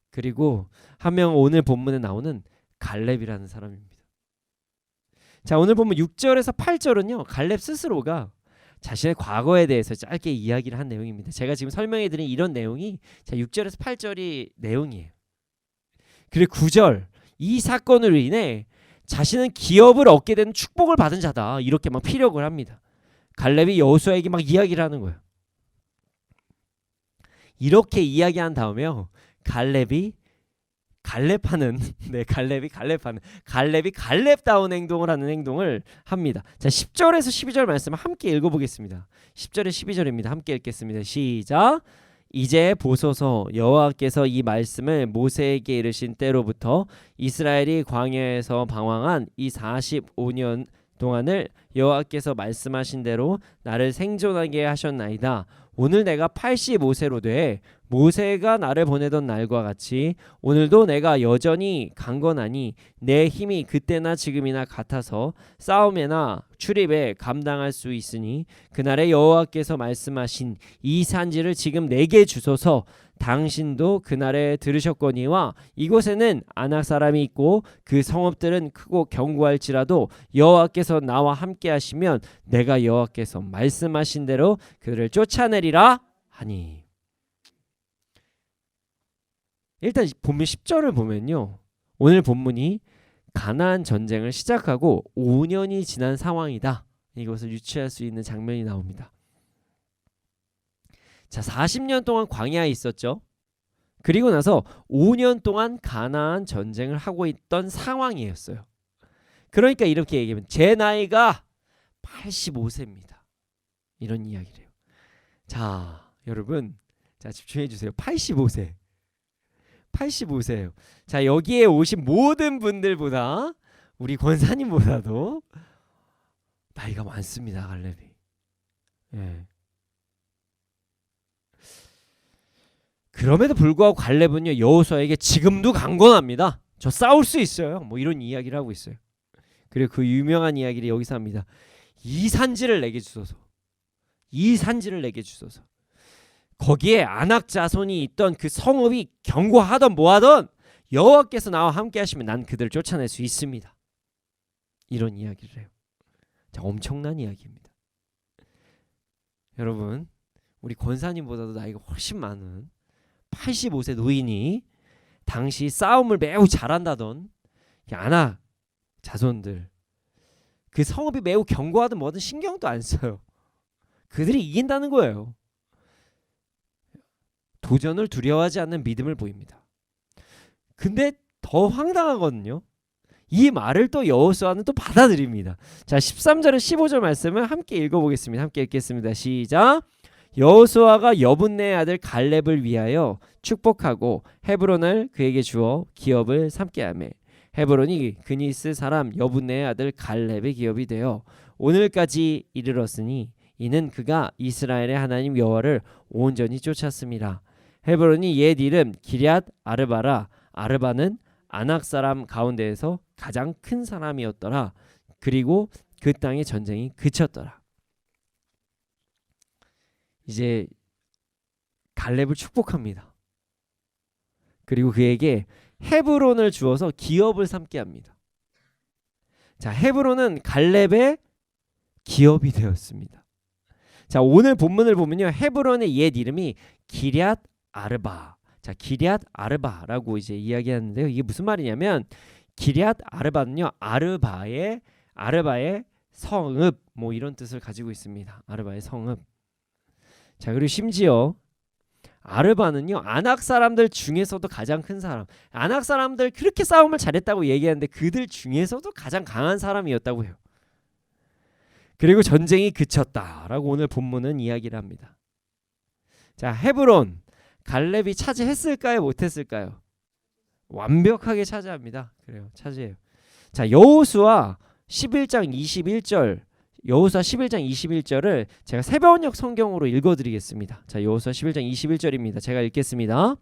그리고 한 명은 오늘 본문에 나오는 갈렙이라는 사람입니다. 자, 오늘 보면 6절에서 8절은요 갈렙 스스로가 자신의 과거에 대해서 짧게 이야기를 한 내용입니다. 제가 지금 설명해드린 이런 내용이 6절에서 8절이 내용이에요. 그리고 9절, 이 사건으로 인해 자신은 기업을 얻게 되는 축복을 받은 자다, 이렇게 막 피력을 합니다. 갈렙이 여호수아에게 막 이야기를 하는 거예요. 이렇게 이야기한 다음에요 갈렙이 갈렙다운 행동을 하는 행동을 합니다. 자, 10절에서 12절 말씀을 함께 읽어보겠습니다. 10절에 12절입니다. 함께 읽겠습니다. 시작. 이제 보소서, 여호와께서 이 말씀을 모세에게 이르신 때로부터 이스라엘이 광야에서 방황한 이 45년 동안을 여호와께서 말씀하신 대로 나를 생존하게 하셨나이다. 오늘 내가 85세로 돼 모세가 나를 보내던 날과 같이 오늘도 내가 여전히 강건하니 내 힘이 그때나 지금이나 같아서 싸움에나 출입에 감당할 수 있으니 그날에 여호와께서 말씀하신 이 산지를 지금 내게 주소서. 당신도 그날에 들으셨거니와 이곳에는 아낙 사람이 있고 그 성읍들은 크고 견고할지라도 여호와께서 나와 함께 하시면 내가 여호와께서 말씀하신 대로 그들을 쫓아내리라 하니. 일단 본문 10절을 보면요, 오늘 본문이 가나안 전쟁을 시작하고 5년이 지난 상황이다, 이것을 유추할 수 있는 장면이 나옵니다. 자, 40년 동안 광야에 있었죠. 그리고 나서 5년 동안 가나안 전쟁을 하고 있던 상황이었어요. 그러니까 이렇게 얘기하면 제 나이가 85세입니다. 이런 이야기를 해요. 자, 여러분, 자, 집중해 주세요. 85세예요. 자, 여기에 오신 모든 분들보다 우리 권사님보다도 나이가 많습니다. 갈렙이. 예. 그럼에도 불구하고 갈렙은요 여호수아에게 지금도 강건합니다. 저 싸울 수 있어요. 뭐 이런 이야기를 하고 있어요. 그리고 그 유명한 이야기를 여기서 합니다. 이 산지를 내게 주소서. 이 산지를 내게 주소서. 거기에 아낙 자손이 있던 그 성읍이 견고하던 뭐하던 여호와께서 나와 함께 하시면 난 그들을 쫓아낼 수 있습니다. 이런 이야기를 해요. 자, 엄청난 이야기입니다. 여러분, 우리 권사님보다도 나이가 훨씬 많은 85세 노인이 당시 싸움을 매우 잘한다던 아낙 자손들, 그 성읍이 매우 견고하든 뭐든 신경도 안 써요. 그들이 이긴다는 거예요. 도전을 두려워하지 않는 믿음을 보입니다. 근데 더 황당하거든요. 이 말을 또 여호수아는 또 받아들입니다. 자, 13절에 15절 말씀을 함께 읽어보겠습니다. 함께 읽겠습니다. 시작. 여호수아가 여분네의 아들 갈렙을 위하여 축복하고 헤브론을 그에게 주어 기업을 삼게 하매 헤브론이 그니스 사람 여분네의 아들 갈렙의 기업이 되어 오늘까지 이르렀으니 이는 그가 이스라엘의 하나님 여호와를 온전히 쫓았습니다. 헤브론이 옛 이름 기럇 아르바라. 아르바는 아낙 사람 가운데에서 가장 큰 사람이었더라. 그리고 그 땅의 전쟁이 그쳤더라. 이제 갈렙을 축복합니다. 그리고 그에게 헤브론을 주어서 기업을 삼게 합니다. 자, 헤브론은 갈렙의 기업이 되었습니다. 자, 오늘 본문을 보면요, 헤브론의 옛 이름이 기럇 아르바. 자, 기럇 아르바라고 이제 이야기하는데요. 이게 무슨 말이냐면 기럇 아르바는요, 아르바의 성읍 뭐 이런 뜻을 가지고 있습니다. 아르바의 성읍. 자, 그리고 심지어 아르바는요, 아낙 사람들 중에서도 가장 큰 사람. 아낙 사람들 그렇게 싸움을 잘했다고 얘기하는데 그들 중에서도 가장 강한 사람이었다고 해요. 그리고 전쟁이 그쳤다라고 오늘 본문은 이야기를 합니다. 자, 헤브론 갈렙이 차지했을까요, 못했을까요? 완벽하게 차지합니다. 그래요, 차지해요. 자, 여호수아 11장 21절, 여호수아 11장 21절을 제가 새번역 성경으로 읽어드리겠습니다. 자, 여호수아 11장 21절입니다. 제가 읽겠습니다.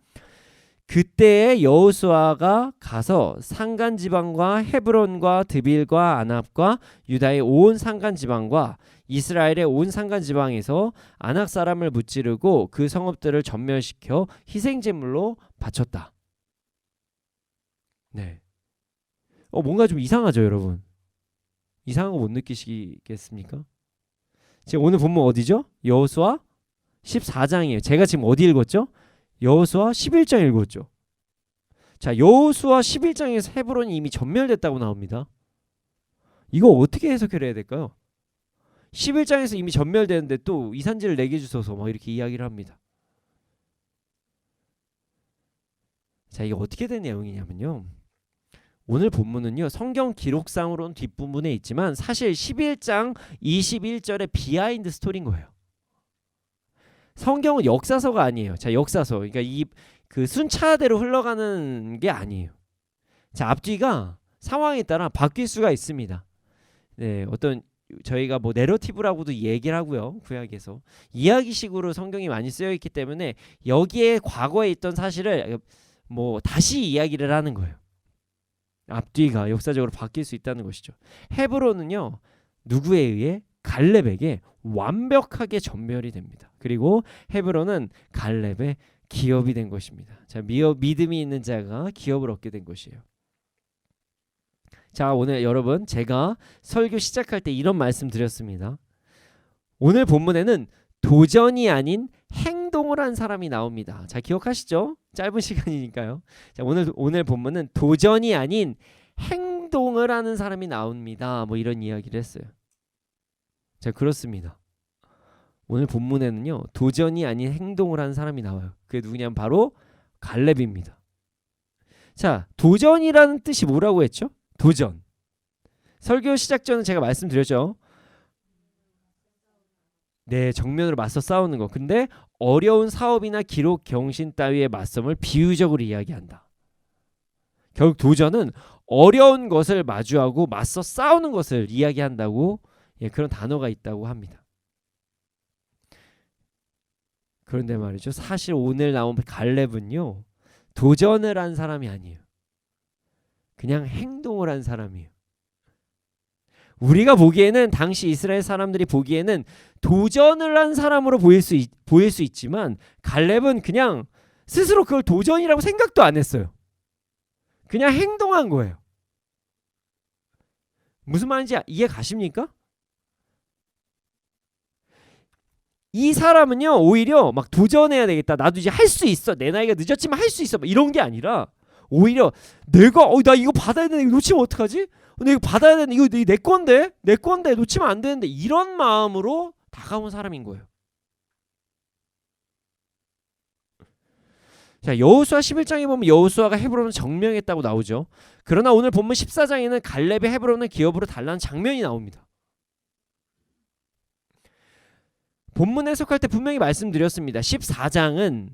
그때에 여호수아가 가서 산간 지방과 헤브론과 드빌과 아납과 유다의 온 산간 지방과 이스라엘의 온 산간 지방에서 아낙 사람을 무찌르고 그 성읍들을 전멸시켜 희생 제물로 바쳤다. 네. 뭔가 좀 이상하죠, 여러분? 이상한 거 못 느끼시겠습니까? 지금 오늘 본문 어디죠? 여호수아 14장이에요. 제가 지금 어디 읽었죠? 여호수아 11장 읽었죠. 자, 여호수아 11장에서 헤브론이 이미 전멸됐다고 나옵니다. 이거 어떻게 해석을 해야 될까요? 11장에서 이미 전멸되는데 또 이산지를 내게 주소서 막 이렇게 이야기를 합니다. 자, 이게 어떻게 된 내용이냐면요, 오늘 본문은요, 성경 기록상으로는 뒷부분에 있지만 사실 11장 21절의 비하인드 스토리인 거예요. 성경은 역사서가 아니에요. 자, 역사서, 그러니까 그 순차대로 흘러가는 게 아니에요. 자, 앞뒤가 상황에 따라 바뀔 수가 있습니다. 네, 어떤 저희가 뭐 내러티브라고도 얘기를 하고요, 구약에서 이야기식으로 성경이 많이 쓰여 있기 때문에 여기에 과거에 있던 사실을 뭐 다시 이야기를 하는 거예요. 앞뒤가 역사적으로 바뀔 수 있다는 것이죠. 헤브론은요, 누구에 의해? 갈렙에게 완벽하게 전멸이 됩니다. 그리고 헤브론은 갈렙의 기업이 된 것입니다. 자, 믿음이 있는 자가 기업을 얻게 된 것이에요. 자, 오늘 여러분, 제가 설교 시작할 때 이런 말씀 드렸습니다. 오늘 본문에는 도전이 아닌 행동을 한 사람이 나옵니다. 자, 기억하시죠? 짧은 시간이니까요. 자, 오늘 본문은 도전이 아닌 행동을 하는 사람이 나옵니다. 뭐 이런 이야기를 했어요. 자, 그렇습니다. 오늘 본문에는요, 도전이 아닌 행동을 하는 사람이 나와요. 그게 누구냐면 바로 갈렙입니다. 자, 도전이라는 뜻이 뭐라고 했죠? 도전. 설교 시작 전에 제가 말씀드렸죠. 네, 정면으로 맞서 싸우는 거. 근데 어려운 사업이나 기록, 경신 따위의 맞섬을 비유적으로 이야기한다. 결국 도전은 어려운 것을 마주하고 맞서 싸우는 것을 이야기한다고, 그런 단어가 있다고 합니다. 그런데 말이죠, 사실 오늘 나온 갈렙은요, 도전을 한 사람이 아니에요. 그냥 행동을 한 사람이에요. 우리가 보기에는, 당시 이스라엘 사람들이 보기에는 도전을 한 사람으로 보일 수 있지만 갈렙은 그냥 스스로 그걸 도전이라고 생각도 안 했어요. 그냥 행동한 거예요. 무슨 말인지 이해 가십니까? 이 사람은요, 오히려 막 도전해야 되겠다, 나도 이제 할 수 있어, 내 나이가 늦었지만 할 수 있어, 이런 게 아니라 오히려 내가 나 이거 받아야 되는데 이거 놓치면 어떡하지? 근데 이거 받아야 되는데 이거 내 건데 놓치면 안 되는데, 이런 마음으로 다가온 사람인 거예요. 자, 여호수아 11장에 보면 여호수아가 헤브론을 정명했다고 나오죠. 그러나 오늘 본문 14장에는 갈렙이 헤브론을 기업으로 달라는 장면이 나옵니다. 본문 해석할 때 분명히 말씀드렸습니다. 14장은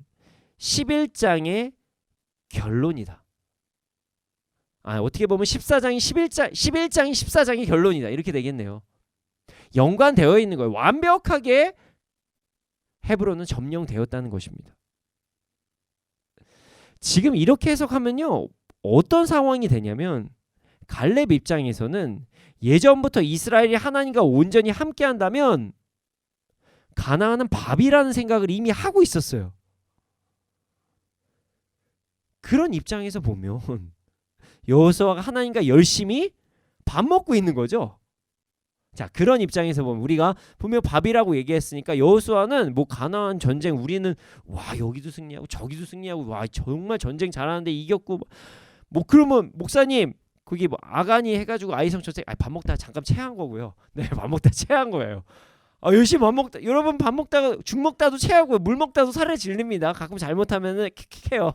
11장의 결론이다. 어떻게 보면 14장이 11장이 14장의 결론이다, 이렇게 되겠네요. 연관되어 있는 거예요. 완벽하게 헤브론은 점령되었다는 것입니다. 지금 이렇게 해석하면요, 어떤 상황이 되냐면 갈렙 입장에서는 예전부터 이스라엘이 하나님과 온전히 함께한다면 가나안은 밥이라는 생각을 이미 하고 있었어요. 그런 입장에서 보면 여호수아가 하나님과 열심히 밥 먹고 있는 거죠. 자, 그런 입장에서 보면 우리가 분명 밥이라고 얘기했으니까 여호수아는 뭐 가나안 전쟁, 우리는 와 여기도 승리하고 저기도 승리하고 와 정말 전쟁 잘하는데 이겼고, 뭐 그러면 목사님 거기 뭐 아가니 해가지고 아이성초색 밥 먹다가 잠깐 체한 거고요. 네, 밥 먹다 체한 거예요. 열심히 밥 먹다 여러분 밥 먹다가 죽 먹다도 체하고요. 물 먹다도 살에 질립니다. 가끔 잘못하면은 킥킥해요.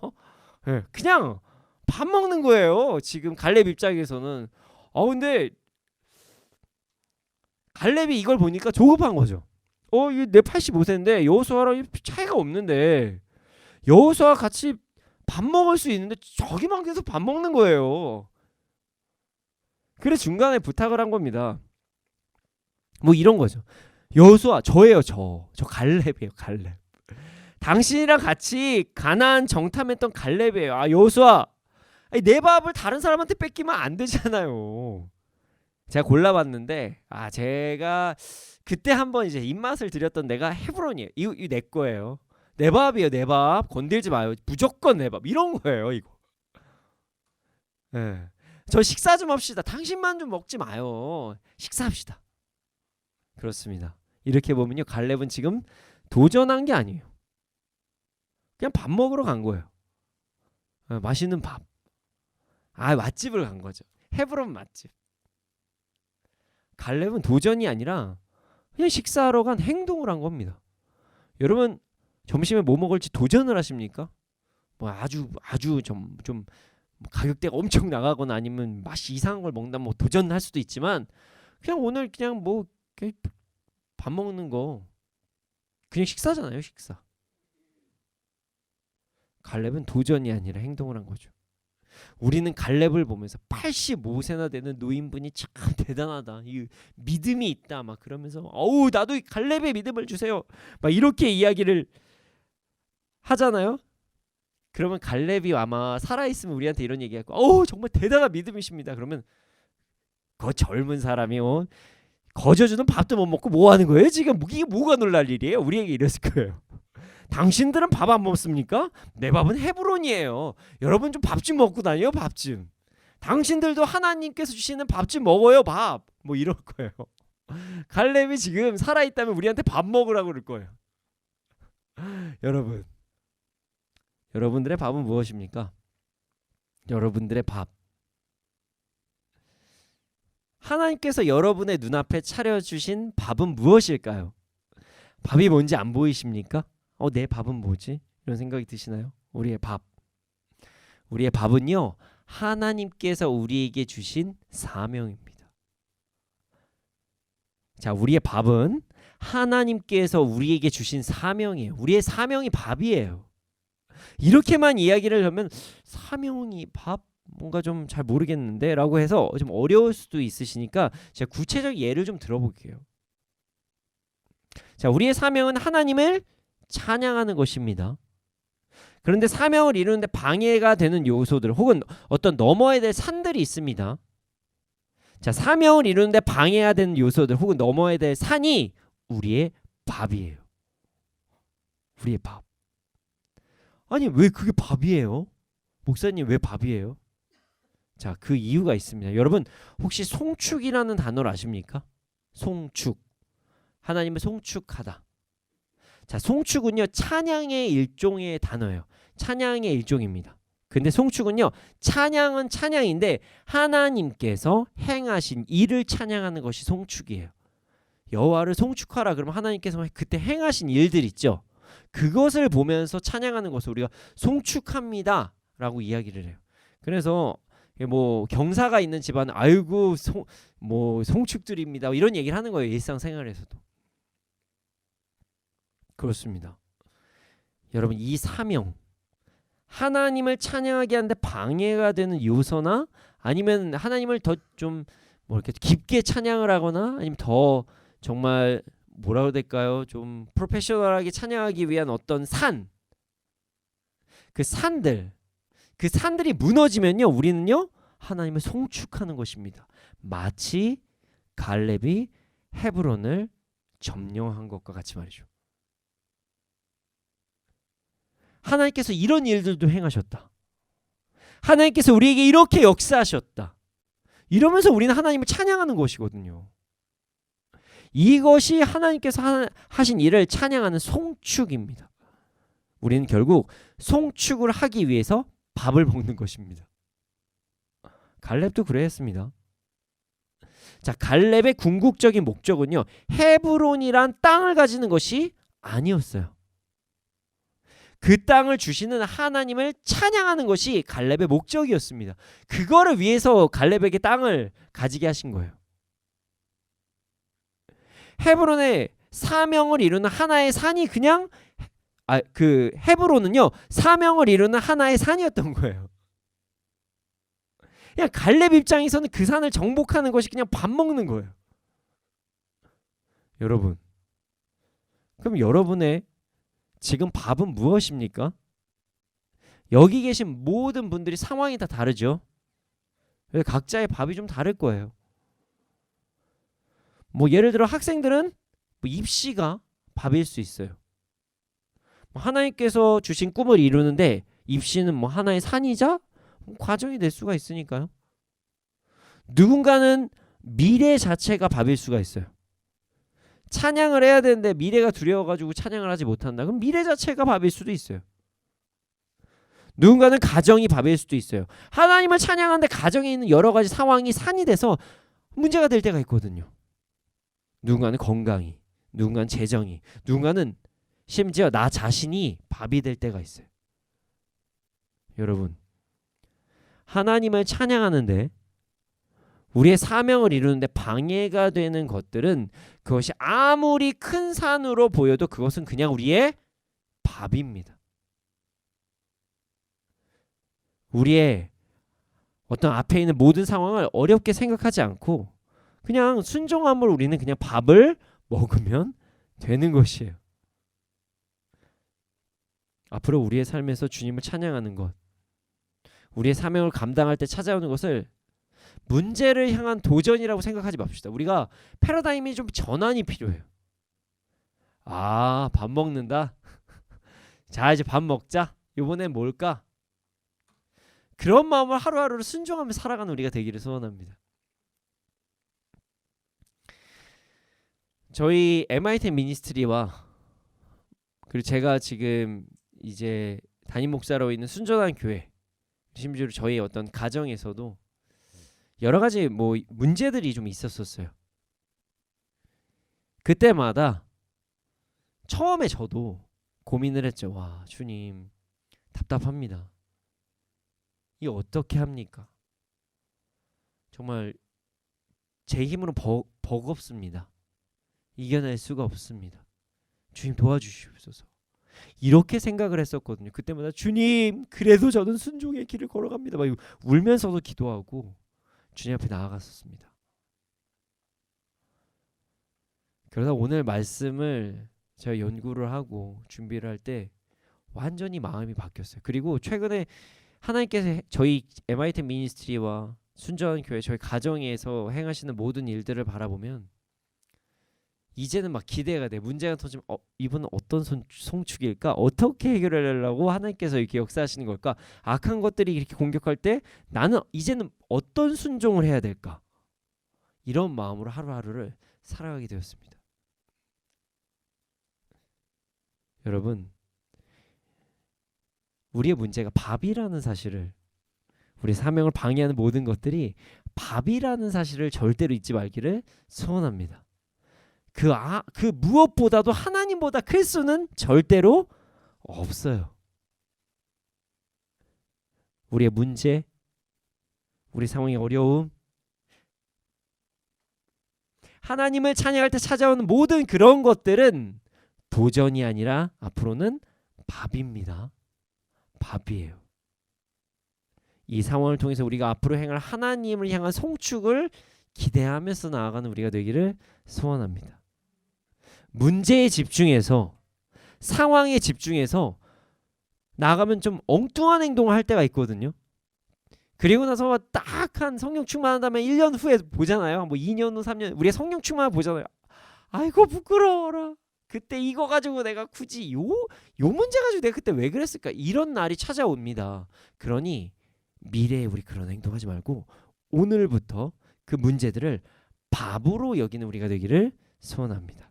네, 그냥 밥 먹는 거예요. 지금 갈렙 입장에서는 근데 갈렙이 이걸 보니까 조급한 거죠. 내 85세인데 여호수아랑 차이가 없는데 여호수아 같이 밥 먹을 수 있는데 저기만 계속 밥 먹는 거예요. 그래서 중간에 부탁을 한 겁니다. 뭐 이런 거죠. 여호수아 저예요. 저 갈렙이에요. 갈렙. 당신이랑 같이 가나안 정탐했던 갈렙이에요. 여호수아 내 밥을 다른 사람한테 뺏기면 안 되잖아요. 제가 골라봤는데 제가 그때 한번 이제 입맛을 들였던 데가 헤브론이에요. 이거 내 거예요. 내 밥이에요. 내 밥 건들지 마요. 무조건 내 밥 이런 거예요. 이거. 네. 저 식사 좀 합시다. 당신만 좀 먹지 마요. 식사합시다. 그렇습니다. 이렇게 보면요, 갈렙은 지금 도전한 게 아니에요. 그냥 밥 먹으러 간 거예요. 맛있는 밥. 맛집을 간 거죠. 헤브론 맛집. 갈렙은 도전이 아니라 그냥 식사하러 간 행동을 한 겁니다. 여러분 점심에 뭐 먹을지 도전을 하십니까? 뭐 아주 좀 가격대가 엄청 나가거나 아니면 맛이 이상한 걸 먹는다 뭐 도전할 수도 있지만 그냥 오늘 그냥 뭐 밥 먹는 거 그냥 식사잖아요. 식사. 갈렙은 도전이 아니라 행동을 한 거죠. 우리는 갈렙을 보면서 85세나 되는 노인분이 참 대단하다. 이 믿음이 있다. 막 그러면서 나도 갈렙의 믿음을 주세요. 막 이렇게 이야기를 하잖아요. 그러면 갈렙이 아마 살아있으면 우리한테 이런 얘기할 거야. 정말 대단한 믿음이십니다. 그러면 그 젊은 사람이 거저주는 밥도 못 먹고 뭐 하는 거예요? 지금 이게 뭐가 놀랄 일이에요? 우리에게 이랬을 거예요. 당신들은 밥 안 먹습니까? 내 밥은 헤브론이에요. 여러분 좀 밥 좀 먹고 다녀요. 밥 좀. 당신들도 하나님께서 주시는 밥 좀 먹어요. 밥. 뭐 이럴 거예요. 갈렙이 지금 살아있다면 우리한테 밥 먹으라고 그럴 거예요. 여러분들의 밥은 무엇입니까? 여러분들의 밥. 하나님께서 여러분의 눈앞에 차려주신 밥은 무엇일까요? 밥이 뭔지 안 보이십니까? 내 밥은 뭐지? 이런 생각이 드시나요? 우리의 밥은요, 하나님께서 우리에게 주신 사명입니다. 자, 우리의 밥은 하나님께서 우리에게 주신 사명이에요. 우리의 사명이 밥이에요. 이렇게만 이야기를 하면 사명이 밥? 뭔가 좀 잘 모르겠는데 라고 해서 좀 어려울 수도 있으시니까 제가 구체적 예를 좀 들어볼게요. 자, 우리의 사명은 하나님을 찬양하는 것입니다. 그런데 사명을 이루는데 방해가 되는 요소들 혹은 어떤 넘어야 될 산들이 있습니다. 자, 사명을 이루는데 방해가 되는 요소들 혹은 넘어야 될 산이 우리의 밥이에요. 우리의 밥. 아니 왜 그게 밥이에요? 목사님 왜 밥이에요? 자, 그 이유가 있습니다. 여러분 혹시 송축이라는 단어를 아십니까? 송축. 하나님을 송축하다. 자, 송축은요 찬양의 일종의 단어예요. 찬양의 일종입니다. 근데 송축은요 찬양은 찬양인데 하나님께서 행하신 일을 찬양하는 것이 송축이에요. 여호와를 송축하라 그러면 하나님께서 그때 행하신 일들 있죠. 그것을 보면서 찬양하는 것을 우리가 송축합니다 라고 이야기를 해요. 그래서 뭐 경사가 있는 집안은 아이고 송축드립니다 이런 얘기를 하는 거예요. 일상생활에서도. 그렇습니다. 여러분 이 사명 하나님을 찬양하게 하는데 방해가 되는 요소나 아니면 하나님을 더 좀 뭐 이렇게 깊게 찬양을 하거나 아니면 더 정말 뭐라고 해야 될까요? 좀 프로페셔널하게 찬양하기 위한 어떤 그 산들이 무너지면요 우리는요 하나님을 송축하는 것입니다. 마치 갈렙이 헤브론을 점령한 것과 같이 말이죠. 하나님께서 이런 일들도 행하셨다. 하나님께서 우리에게 이렇게 역사하셨다. 이러면서 우리는 하나님을 찬양하는 것이거든요. 이것이 하나님께서 하신 일을 찬양하는 송축입니다. 우리는 결국 송축을 하기 위해서 밥을 먹는 것입니다. 갈렙도 그랬습니다. 자, 갈렙의 궁극적인 목적은요, 헤브론이란 땅을 가지는 것이 아니었어요. 그 땅을 주시는 하나님을 찬양하는 것이 갈렙의 목적이었습니다. 그거를 위해서 갈렙에게 땅을 가지게 하신 거예요. 헤브론의 사명을 이루는 하나의 산이 그냥 그 헤브론은요, 사명을 이루는 하나의 산이었던 거예요. 그냥 갈렙 입장에서는 그 산을 정복하는 것이 그냥 밥 먹는 거예요. 여러분, 그럼 여러분의 지금 밥은 무엇입니까? 여기 계신 모든 분들이 상황이 다 다르죠. 각자의 밥이 좀 다를 거예요. 뭐 예를 들어 학생들은 뭐 입시가 밥일 수 있어요. 하나님께서 주신 꿈을 이루는데 입시는 뭐 하나의 산이자 과정이 될 수가 있으니까요. 누군가는 미래 자체가 밥일 수가 있어요. 찬양을 해야 되는데 미래가 두려워가지고 찬양을 하지 못한다. 그럼 미래 자체가 밥일 수도 있어요. 누군가는 가정이 밥일 수도 있어요. 하나님을 찬양하는데 가정에 있는 여러 가지 상황이 산이 돼서 문제가 될 때가 있거든요. 누군가는 건강이, 누군가는 재정이, 누군가는 심지어 나 자신이 밥이 될 때가 있어요. 여러분, 하나님을 찬양하는데 우리의 사명을 이루는데 방해가 되는 것들은 그것이 아무리 큰 산으로 보여도 그것은 그냥 우리의 밥입니다. 우리의 어떤 앞에 있는 모든 상황을 어렵게 생각하지 않고 그냥 순종함으로 우리는 그냥 밥을 먹으면 되는 것이에요. 앞으로 우리의 삶에서 주님을 찬양하는 것, 우리의 사명을 감당할 때 찾아오는 것을 문제를 향한 도전이라고 생각하지 맙시다. 우리가 패러다임이 좀 전환이 필요해요. 아, 밥 먹는다? 자, 이제 밥 먹자. 이번엔 뭘까? 그런 마음을 하루하루를 순종하며 살아가는 우리가 되기를 소원합니다. 저희 MIT 미니스트리와 그리고 제가 지금 이제 담임 목사로 있는 순전한 교회, 심지어 저희 어떤 가정에서도 여러 가지 뭐 문제들이 좀 있었어요. 그때마다 처음에 저도 고민을 했죠. 와, 주님 답답합니다. 이 어떻게 합니까? 정말 제 힘으로 버겁습니다. 이겨낼 수가 없습니다. 주님 도와주시옵소서. 이렇게 생각을 했었거든요. 그때마다 주님, 그래도 저는 순종의 길을 걸어갑니다. 막 울면서도 기도하고 주님 앞에 나아갔었습니다. 그러다 오늘 말씀을 제가 연구를 하고 준비를 할 때 완전히 마음이 바뀌었어요. 그리고 최근에 하나님께서 저희 MIT 미니스트리와 순전한 교회, 저희 가정에서 행하시는 모든 일들을 바라보면 이제는 막 기대가 돼. 문제가 터지면 이분은 어떤 송축일까? 어떻게 해결하려고 하나님께서 이렇게 역사하시는 걸까? 악한 것들이 이렇게 공격할 때 나는 이제는 어떤 순종을 해야 될까? 이런 마음으로 하루하루를 살아가게 되었습니다. 여러분, 우리의 문제가 밥이라는 사실을, 우리 사명을 방해하는 모든 것들이 밥이라는 사실을 절대로 잊지 말기를 소원합니다. 그 무엇보다도 하나님보다 클 수는 절대로 없어요. 우리의 문제, 우리 상황의 어려움, 하나님을 찬양할 때 찾아오는 모든 그런 것들은 도전이 아니라 앞으로는 밥입니다. 밥이에요. 이 상황을 통해서 우리가 앞으로 행할 하나님을 향한 송축을 기대하면서 나아가는 우리가 되기를 소원합니다. 문제에 집중해서, 상황에 집중해서 나가면 좀 엉뚱한 행동을 할 때가 있거든요. 그리고 나서 딱 한 성령 충만한 다음에 1년 후에 보잖아요. 뭐 2년 후, 3년 우리가 성령 충만 보잖아요. 아이고 부끄러워라. 그때 이거 가지고 내가 굳이 요 문제 가지고 내가 그때 왜 그랬을까? 이런 날이 찾아옵니다. 그러니 미래에 우리 그런 행동하지 말고 오늘부터 그 문제들을 밥으로 여기는 우리가 되기를 소원합니다.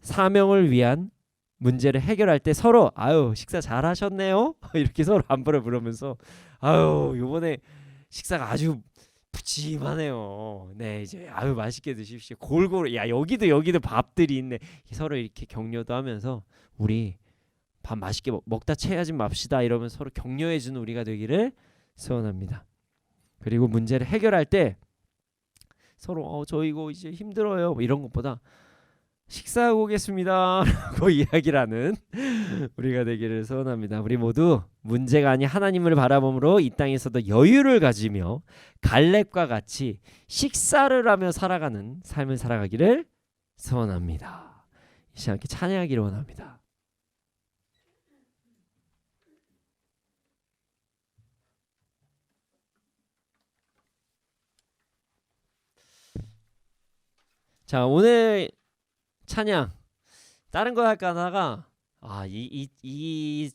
사명을 위한 문제를 해결할 때 서로 아유 식사 잘 하셨네요 이렇게 서로 안부를 물으면서 아유 요번에 식사가 아주 푸짐하네요. 네, 이제 아유 맛있게 드십시오. 골고루 야 여기도 밥들이 있네. 서로 이렇게 격려도 하면서 우리 밥 맛있게 먹다 체하지 맙시다 이러면서 서로 격려해 주는 우리가 되기를 소원합니다. 그리고 문제를 해결할 때 서로 저 이거 이제 힘들어요 뭐 이런 것보다 식사하고 오겠습니다 라고 이야기를 하는 우리가 되기를 소원합니다. 우리 모두 문제가 아닌 하나님을 바라봄으로 이 땅에서도 여유를 가지며 갈렙과 같이 식사를 하며 살아가는 삶을 살아가기를 소원합니다. 이 시간 함께 찬양하기를 원합니다. 자, 오늘 찬양 다른 거 할까 하다가 이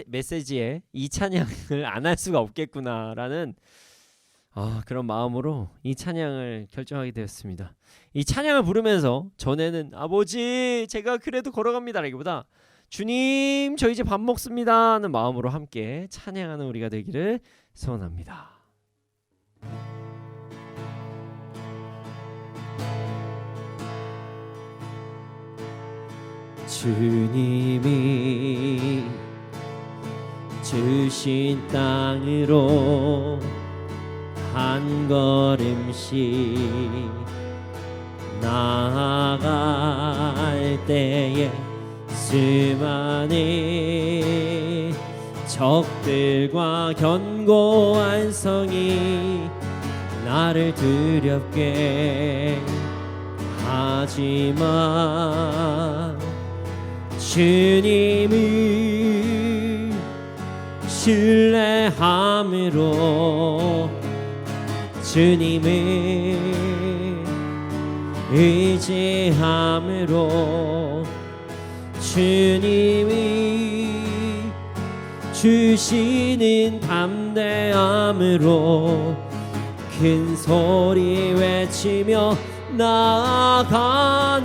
메시지에 이 찬양을 안 할 수가 없겠구나라는 그런 마음으로 이 찬양을 결정하게 되었습니다. 이 찬양을 부르면서 전에는 아버지 제가 그래도 걸어갑니다라기보다 주님 저 이제 밥 먹습니다 하는 마음으로 함께 찬양하는 우리가 되기를 소원합니다. 주님이 주신 땅으로 한 걸음씩 나아갈 때에 수많은 적들과 견고한 성이 나를 두렵게 하지만 주님을 신뢰함으로 주님을 의지함으로 주님이 주시는 담대함으로 큰 소리 외치며 나아가네.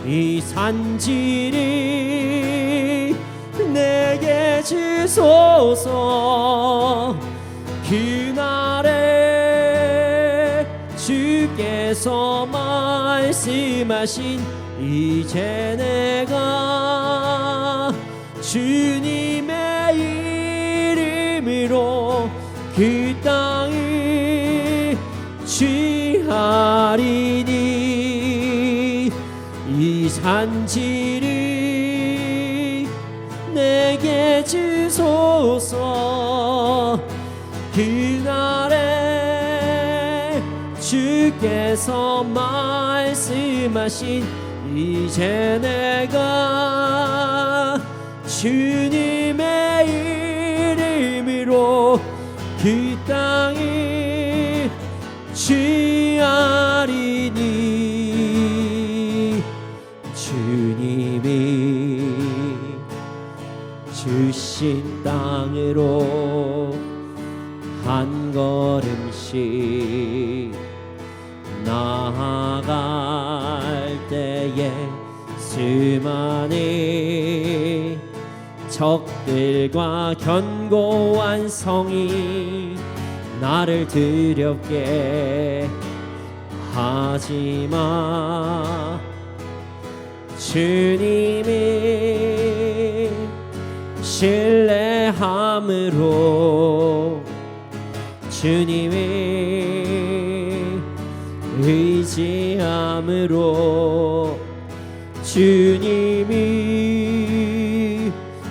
이 산지를 내게 주소서. 그날에 주께서 말씀하신 이제 내가 주님의 이름으로 그 땅을 취하리니 이 산지를 내게 주소서. 그날에 주께서 말씀하신 이제 내가 주님의 이름으로 그 땅을 취하리니 주님이 주신 땅으로 한 걸음씩 나아갈 때에 수많은 적들과 견고한 성이 나를 두렵게 하지만 주님이 신뢰함으로 주님이 의지함으로 주님이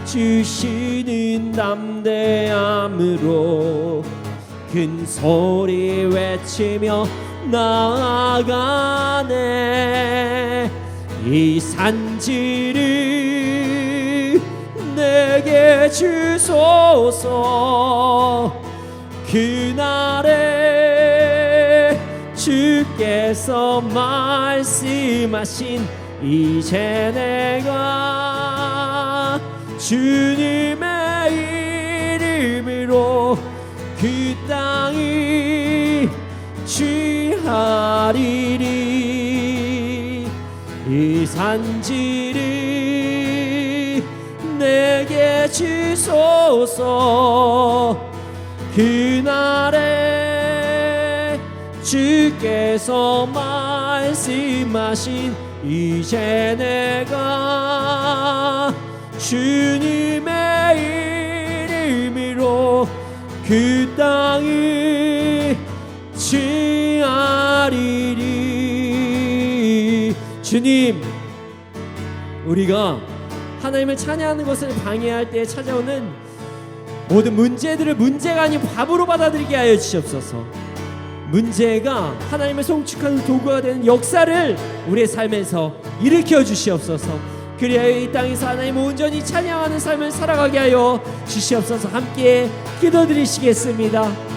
주시는 담대함으로 큰 소리 외치며 나아가네. 이 산지를 내게 주소서. 그날에 주께서 말씀하신 이제 내가 주님의 이름으로 그 땅을 취하리니 이 산지를 내게 주소서. 그날에 주께서 말씀하신 이제 내가 주님의 이름으로 그 땅을 취하리리. 주님, 우리가 하나님을 찬양하는 것을 방해할 때 찾아오는 모든 문제들을 문제가 아닌 밥으로 받아들이게 하여 주시옵소서. 문제가 하나님을 송축하는 도구가 되는 역사를 우리의 삶에서 일으켜 주시옵소서. 그리하여 이 땅에서 하나님을 온전히 찬양하는 삶을 살아가게 하여 주시옵소서. 함께 기도드리시겠습니다.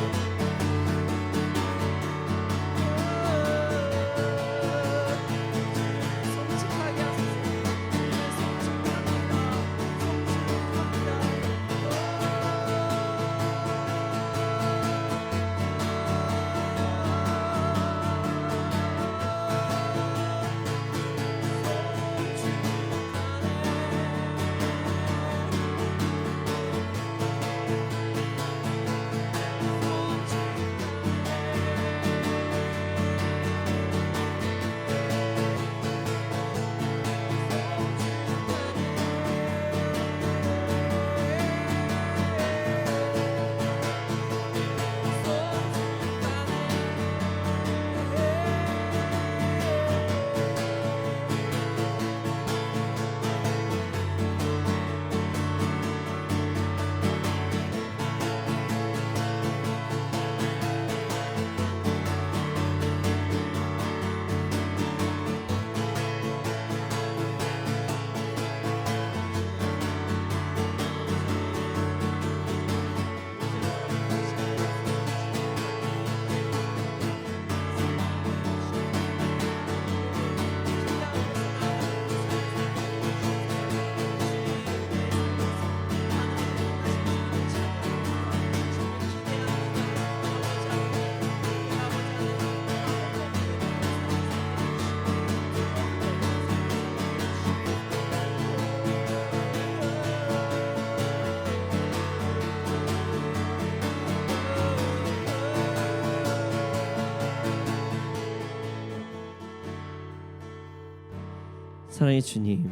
사랑의 주님,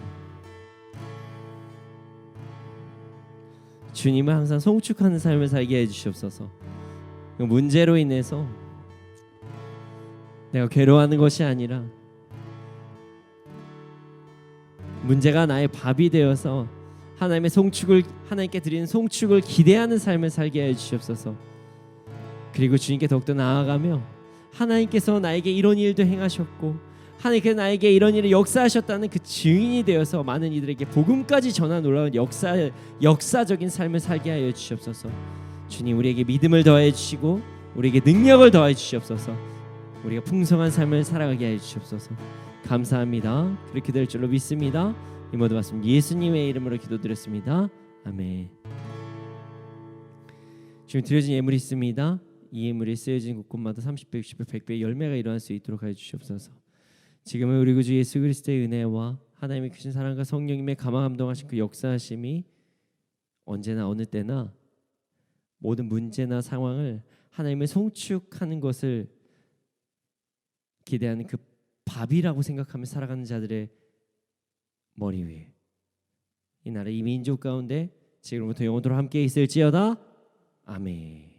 주님을 항상 송축하는 삶을 살게 해주시옵소서. 문제로 인해서 내가 괴로워하는 것이 아니라 문제가 나의 밥이 되어서 하나님의 송축을, 하나님께 드리는 송축을 기대하는 삶을 살게 해주시옵소서. 그리고 주님께 더욱더 나아가며 하나님께서 나에게 이런 일도 행하셨고 하나님께서 나에게 이런 일을 역사하셨다는 그 증인이 되어서 많은 이들에게 복음까지 전하 놀라운 역사적인 삶을 살게 하여 주시옵소서. 주님, 우리에게 믿음을 더해 주시고 우리에게 능력을 더해 주시옵소서. 우리가 풍성한 삶을 살아가게 하여 주시옵소서. 감사합니다. 그렇게 될 줄로 믿습니다. 이 모든 말씀 예수님의 이름으로 기도드렸습니다. 아멘. 지금 드려진 예물이 있습니다. 이 예물이 쓰여진 곳곳마다 30배, 60배, 100배의 열매가 일어날 수 있도록 하여 주시옵소서. 지금은 우리 구주 예수 그리스도의 은혜와 하나님의 크신 사랑과 성령님의 감화감동하신 그 역사하심이 언제나 어느 때나 모든 문제나 상황을 하나님의 송축하는 것을 기대하는 그 밥이라고 생각하며 살아가는 자들의 머리 위에 이 나라 이 민족 가운데 지금부터 영원토록 함께 있을지어다. 아멘.